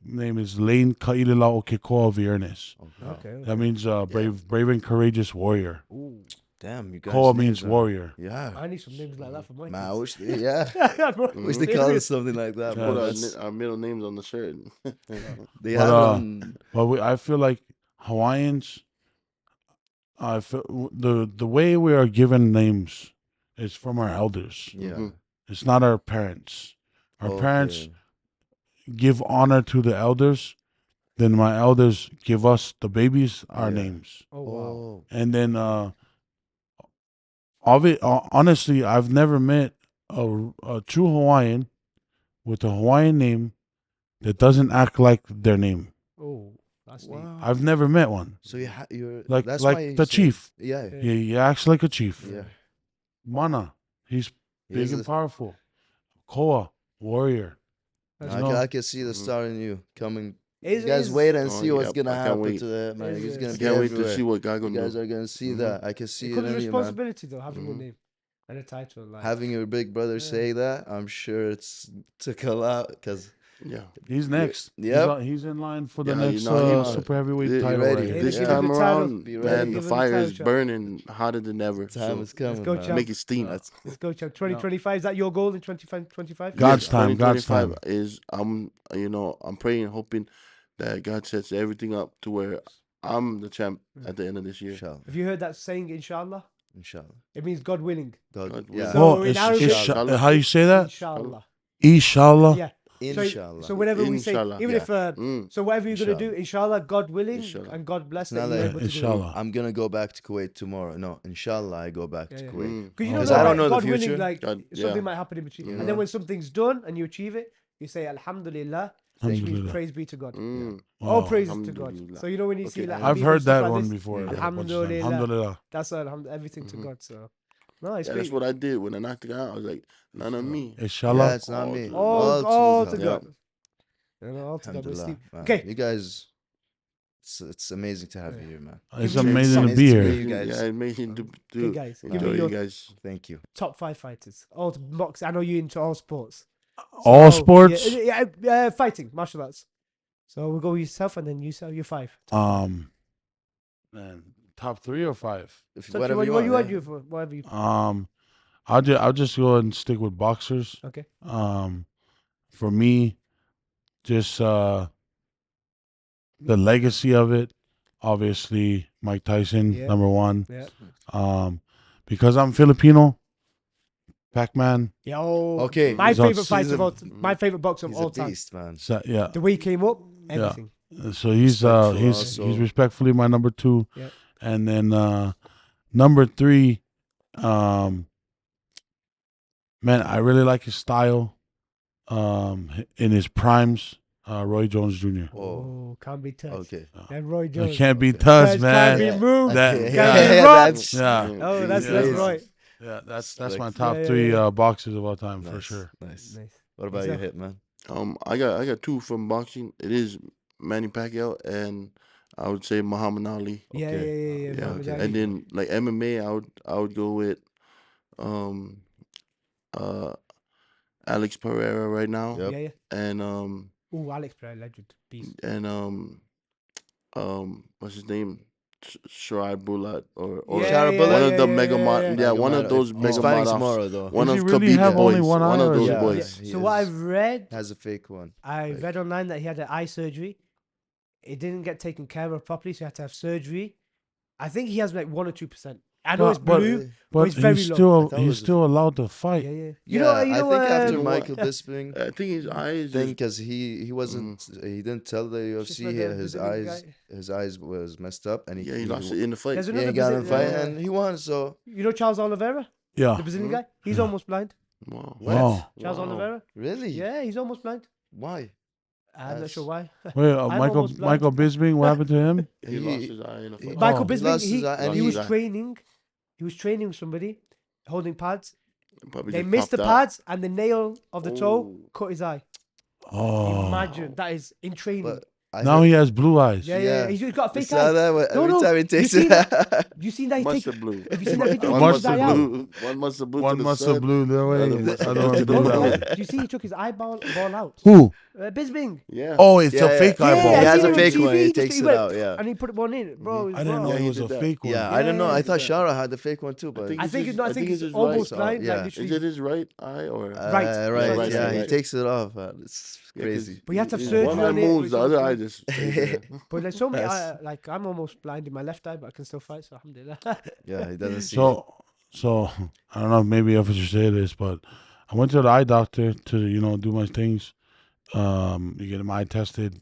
name is Lane Kailila Okekoa Viernes. Okay. That means brave and courageous warrior. Ooh, Damn, you guys. Koa names means are- warrior. Yeah. I need some names like that for my Man, I kids. wish. Yeah. Wish they called us something like that. Yeah, But Put that's, our middle names on the shirt. they But, have them. But I feel like Hawaiians, I feel the way we are given names is from our elders. Yeah. Mhm. It's not our parents. Our parents Okay. give honor to the elders. Then my elders give us the babies our Yeah. names, Oh wow. Oh. and then honestly, I've never met a true Hawaiian with a Hawaiian name that doesn't act like their name. Oh, that's neat. Wow. I've never met one. So you're Like that's why like you the say- chief. Yeah. He acts like a chief. Yeah. Mana, he's He big is and a- powerful. Koa, warrior. That's I know. can see the star in you coming. Is- You guys is- wait and Oh, see what's yep, gonna I can't happen wait. to that man. Is He's it- gonna I be can't wait to everywhere. see what God You gonna guys do. are gonna see Mhm. that. I can see It it comes with in you, man. responsibility though, having a name and a title. Like, Having your big brother Yeah. say that, I'm sure it's took a lot because Yeah. He's next. Yep. He's in line for the Yeah, next super heavyweight Be title. ready. Right here. This Give time him the title. around, Be man, ready. the Give him the fire title is shot. burning hotter than ever. Time So is coming, go, man. champ. make it steam. That's Let's go, champ. 2025. Is that your goal in 2025? God's time. God's 2025 time. is I'm praying, hoping that God sets everything up to where I'm the champ at the end of this year. inshallah. Have you heard that saying, inshallah? Inshallah. It means God willing. God, God yeah. So Oh, in Arabic, how you say that? inshallah. Inshallah. Yeah. Inshallah. So whenever we say, Inshallah, even if, Mm. so whatever you're going to do, inshallah, God willing, Inshallah. and God bless It's not that you're like- able to do it. Inshallah. I'm gonna go back to Kuwait tomorrow. No, inshallah, I go back to Yeah. Kuwait. Mm. Because you Because don't know, I don't know the God willing, future. like God, something yeah. might happen in between. You And know? then when something's done and you achieve it, you say Alhamdulillah, which means Alhamdulillah. praise be to God. Mm. All Wow. praises to God. Alhamdulillah. So you know when you see Okay. like I've Habib heard and stuff that like one this, before. Alhamdulillah. Alhamdulillah. That's everything to God. So no, it's Yeah, great. that's what I did when I knocked the guy out. I was like, none of me. Inshallah. Yeah, it's not All me. to all to God. God. All to God. Alhamdulillah, man. Okay. You guys, it's amazing to have you here, man. It's Give me amazing to some be history. here. You guys. Yeah, amazing to Okay, do. guys, give Enjoy me you your guys. Thank you. top 5 fighters. All box. I know you into all sports. All So, sports. Yeah, fighting, martial arts. So we'll go with yourself and then you sell your 5. Man, top 3 or 5? If So whatever what you you want. want yeah. you for whatever you. I'll just go ahead and stick with boxers. Okay. For me, just the legacy of it. Obviously, Mike Tyson, Yeah. number 1. Yeah. Because I'm Filipino, Pac-Man. Yo. Okay. My He's on favorite fight season- of all. My favorite boxer of He's all a time. beast, man. So, yeah. The way he came up, everything. So he's Respectful he's also. respectfully my number 2. Yeah. And then number 3, man, I really like his style. In his primes, Roy Jones Jr. Oh, can't be touched. Okay. And Roy I Jones. can't be Okay. touched, Can't man. be moved. That- Can't yeah, be rocked. that's Yeah. Oh, that's Yeah. right. Yeah, that's Like- my top Yeah, 3 yeah. Boxers of all time for nice, sure. Nice. Nice. What about you, Yourself? Hitman? I got 2 from boxing. It is Manny Pacquiao and I would say Muhammad Ali. Yeah, Okay. yeah. Yeah, Muhammad okay. Ali. and then like MMA, I would go with Alex Pereira right now, Yep. Yeah. and Ooh, Alex Pereira, legend, beast. and what's his name? Shirai Bulat or Yeah, Shara yeah, Bullet? one of the yeah, Mega yeah, Mod, yeah. yeah, one of those He's Mega fighting Mod tomorrow, though. one Does of he really Khabib's have only boys, one one eye, of or those is Yeah, boys. he So what is- I've read, has a fake one. I like- read online that he had an eye surgery. It didn't get taken care of properly, so he had to have surgery. I think he has like 1 or 2%. I know But- it's blue. But it's very he's low. I still thought it he's was- still allowed to fight. Yeah. You Yeah, know, I think after you know Michael what? Bisping I think his eyes thing, is because he wasn't he didn't tell the Just UFC like the his Brazilian eyes guy. his eyes was messed up and he lost it in the fight. There's he another ain't got in the fight Brazilian, and he won. So you know Charles Oliveira, Yeah. the Brazilian Mhm. guy? He's Yeah. almost blind. Wow. What? Wow. Charles Wow. Oliveira? really, Yeah, he's almost blind. why? I'm not That's- sure why. Wait, I'm Michael almost blind. Michael Bisping, what happened to him? He He- lost his eye in the he- fight. Michael Oh. He Bisping, lost his eye and he he- was training. He was training with somebody, holding pads. Probably They just missed the popped out. pads, and the nail of the toe Oh. cut his eye. Oh. Imagine that is in training. But I Now heard- he has blue eyes. Yeah. He's got a You fake saw eye. that No, every no, time he you takes see it. You seen that he take? Mustard blue. Have you seen that video? One He took mustard his eye out. blue. One mustard blue. One to the must have sun. blue the way. Other must have I blue don't to know the blue No, that no, way. you see he took his eyeball out. Who? Bisbing. Yeah. Oh, it's Yeah, a fake yeah. eyeball. Yeah, He I has seen a him on fake one. TV, He just takes he it went, out. Yeah. And he put one in, bro. I didn't know Yeah, it he was a did that. fake one. Yeah, I didn't know. I Yeah. thought Shara had the fake one too, but think I It's think his- it's not. I I think think it's it's his almost right. blind. Yeah. Like Is literally. it his right eye or? Right. right, Yeah, yeah, right, he right. takes it off. It's Yeah, 'cause crazy. But you have to have his surgery One eye on it, moves, which the is other okay. eye just. stays there. But there's so many. That's- Like I'm almost blind in my left eye, but I can still fight. So alhamdulillah. Yeah, he doesn't see. So I don't know. Maybe if I should say this, but I went to the eye doctor to do my things. You get my eye tested.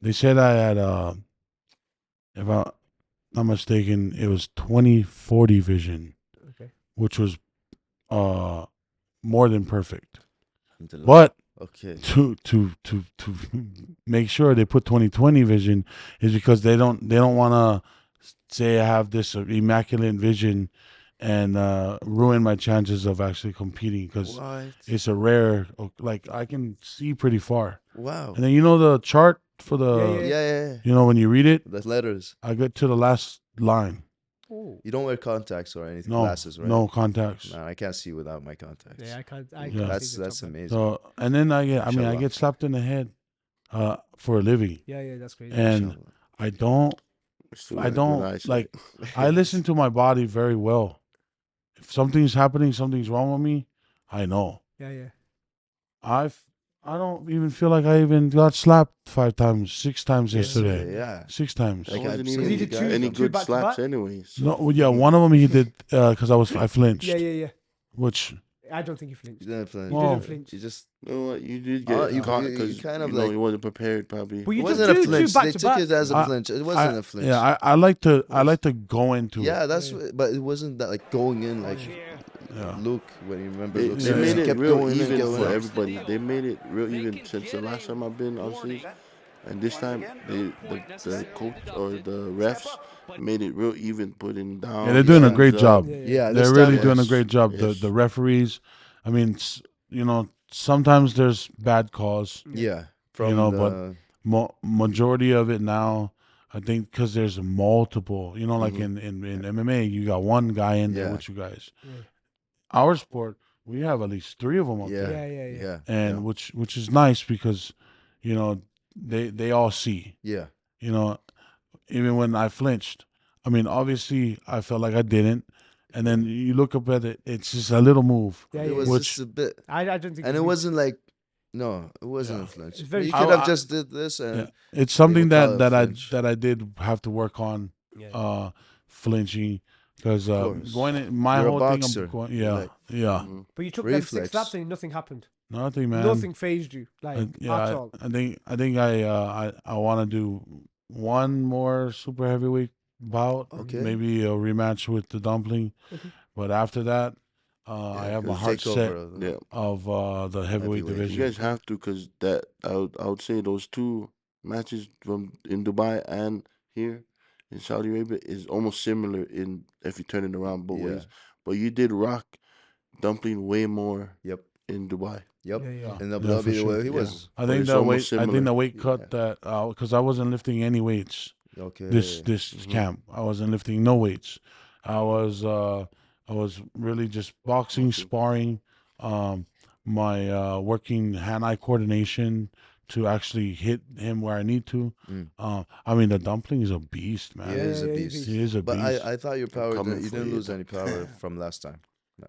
They said I had if I'm not mistaken, it was 20/40 vision, Okay. which was more than perfect. Alhamdulillah. But Okay. to make sure they put 20/20 vision is because they don't want to say I have this immaculate vision and ruin my chances of actually competing because What? it's a rare, like I can see pretty far. Wow. And then the chart for the Yeah, Yeah, yeah. when you read it, The letters. I get to the last line. Oh. You don't wear contacts or anything, No, glasses, right? no contacts. No, I can't see without my contacts. Yeah, I can't. I Yeah. can't That's see the top one. amazing. So and then I get Inshallah. slapped in the head for a living, Yeah, that's crazy. and Inshallah. I don't Still I got good don't eyesight. like. I listen to my body very well. If something's happening, something's wrong with me, I know. Yeah. I don't even feel like I even got slapped 5 times, 6 times yesterday. Yeah. 6 times. That Like, wasn't I've even seen you did two- any two good back to slaps back? anyways. So. No, well, yeah, one of them he did because I flinched. Yeah. Which I don't think you flinched. You didn't flinch. You Well, didn't flinch. You just You know what? You did Oh, get you- caught you because kind of you know like- he wasn't prepared probably. But it you wasn't took a two flinch. back They to took back. it as a I- flinch. It wasn't a flinch. yeah, I like to go into Yeah, it. that's what, but it wasn't that like going in like Yeah. Luke when you remember They, Luke. they Yeah, made yeah. it kept real going in, even going for in. everybody. They made it real even since the last time I've been overseas. And this time, the coach or the refs made it real even, putting down. Yeah, they're doing a Yeah. great job. Yeah, They're this really time doing a was- great job. Yes. The referees, I mean, sometimes there's bad calls. Yeah, from You know, the, Majority of it now, I think, because there's multiple. Like in MMA, you got one guy in there Yeah. with you guys. Yeah. Our sport, we have at least 3 of them up yeah, there, Yeah. and which is nice because they all see. yeah, Even when I flinched, I mean, obviously I felt like I didn't, and then you look up at it, it's just a little move. Yeah, It was Which- just a bit, I don't think. and you it flinched. wasn't like, no, it wasn't Yeah. a flinch. It's very You true. could have I- just did this and Yeah. It's something would call it that a flinch. I did have to work on, Yeah. flinching, because course. going in, my You're a whole boxer. thing. I'm going, You're yeah, like- yeah, Mhm. But you took them 6 reflex. slaps and nothing happened. nothing, man. Nothing phased you, like Yeah, at all. I think I want to do one more super heavyweight bout. Okay. Maybe a rematch with the dumpling, Okay. but after that, I have my 'cause heart take set over. Yeah, of the heavyweight Heavyweight. you division. guys have to, because that I would say those 2 matches from in Dubai and here in Saudi Arabia is almost similar in if you turn it around both Yeah. ways. But you did rock dumpling way more Yep, in Dubai. yep. Yeah. In Abu Yeah, Dhabi, for the sure. way he Yeah. was. I But think it's that almost weight. I think similar. the weight cut that because I wasn't lifting any weights Okay. this Mhm. camp. I wasn't lifting no weights. I was really just boxing, sparring, my working hand-eye coordination to actually hit him where I need to. Mm. I mean, the dumpling is a beast, man. He is a Yeah, beast. He is a But beast. I thought your power coming didn't, you for didn't you. lose any power from last time.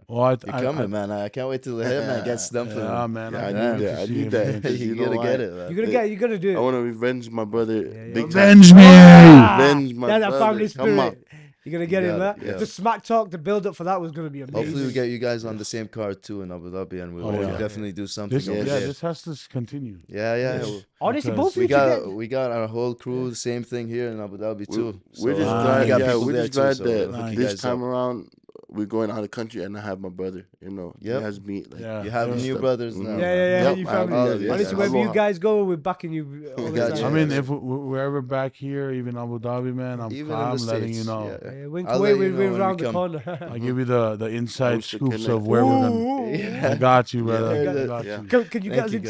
Well, You're coming, man. I can't wait till the Hitman gets dumpling. Yeah, man. Yeah, I I can't need wait that. to I see need him that. finish. Because you know gotta why? get it, man. You're gonna do it. I want to revenge my brother Yeah. big time. Revenge me! Revenge my That's that brother. family Come on. spirit. You're gonna get You it, got man. it, yeah. The smack talk, the build up for that was gonna be amazing. Hopefully we get you guys on the same card too in Abu Dhabi, and we'll Oh, yeah. definitely do something. This, over Yes. yeah, there. this has to continue. Yeah. Yes. Honestly, Because both of We you got together. we got our whole crew, same thing here in Abu Dhabi too. We're So, just Ah, glad. we got Yeah, people we're there just too, glad so that we'll hook you this guys time up. around we're going out of the country and I have my brother. Yep. He has me. Like, Yeah. You have Yeah. new brothers now. Mhm. Yeah, Yep, you I family. have all of that, you. Honestly, Yeah. wherever you Aloha. guys go, we're backing you all the got time. you. I mean, Yeah. if we're ever back here, even Abu Dhabi, man, I'm Even in the letting you States, know. yeah. Yeah, when I'll Kuwait, let you we're know when we around the come. corner. I give you the inside Always to scoops connect. of where we're gonna. Ooh. Yeah. I got you, brother. Yeah. I got Yeah. you. Can you get Thank us you, into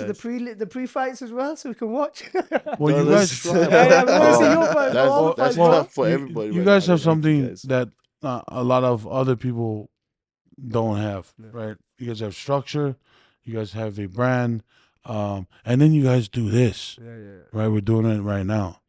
guys. the pre-fights as well so we can watch? Well, you Don't guys. listen to- Yeah, we want to see Oh, your fights. all the that's fights, bro. tough for you, everybody. You right guys now. have Thank you, something guys. that a lot of other people don't have, Yeah. right? You guys have structure. You guys have a brand, and then you guys do this, Yeah. right? We're doing it right now.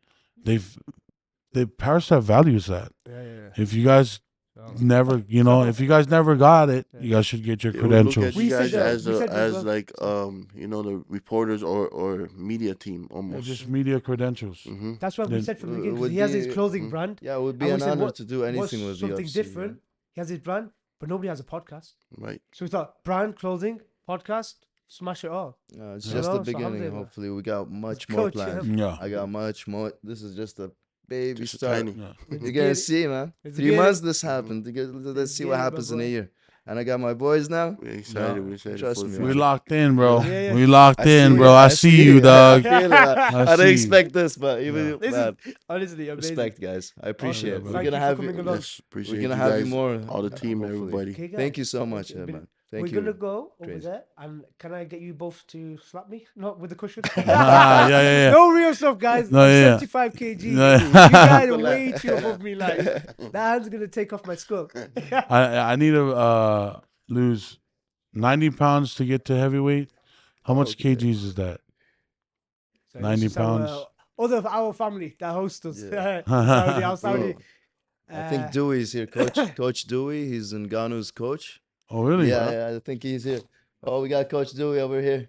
Paris have values that. Yeah. If you guys Oh. never, if you guys never got it, you guys should get your They would look credentials. at We you said guys that- as we said that as as well. like the reporters or media team They're almost. just media credentials. hmm That's what we Then- said from the It beginning. 'Cause would he has his be- clothing brand. Yeah, it would be And we an said, honor what- to do What's anything with something UFC, different? He has his brand, but nobody has a podcast. Right. So we thought, brand, clothing, podcast, smash it all. Yeah. It's Yeah. just No, the so beginning. alhamdulillah. Hopefully, we got much It's more coach, yeah. planned. Yeah. I got much more. This is just a baby Just a start. tiny. Yeah. You're gonna see, man. It's 3 getting- months this happened. Let's see what getting, my happens in a boy. year. And I got my boys now. We're excited. No, We're excited trust for the me, We man. future. locked in, bro. Yeah, yeah. We locked I in, see bro. it. I see you, I dog. feel it. I see didn't you. expect this, but even This man, is honestly amazing. respect, guys. I appreciate Awesome, it. bro. We're Thank gonna you for have coming you. along. Yes, appreciate We're gonna you have guys, you more. all the team, hopefully. everybody. Okay, guys. Thank you so much, It's been- man. Thank We're you. gonna go over Crazy. there, and can I get you both to slap me? Not with the cushion. Yeah. No real stuff, guys. No, I'm yeah. 75 kg. No. You guys are way too above me. Like that hand's gonna take off my skull. I need to lose 90 pounds to get to heavyweight. How much okay. kgs is that? So 90 this is pounds. Other of our family that host us. Yeah. Saudi, our Saudi. Bro, I think Dewey's here, Coach Dewey. He's Ngannou's coach. Oh, really? Yeah, I think he's here. Oh, we got Coach Dewey over here.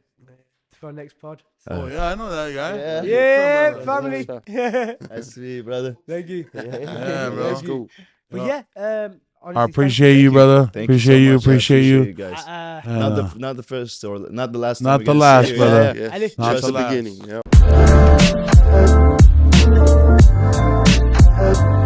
For our next pod. Oh, yeah, I know that guy. Yeah. Yeah, brother? family. Nice to meet you, brother. Thank you. Yeah, bro. Thank you. But yeah, honestly, I appreciate you, brother. Thank Appreciate you. you. So much. I Appreciate you. guys. Uh, Not the first or not the last. Not time the we're gonna last, see you. brother. Yeah. Yes, Not just the the last. beginning. Yeah.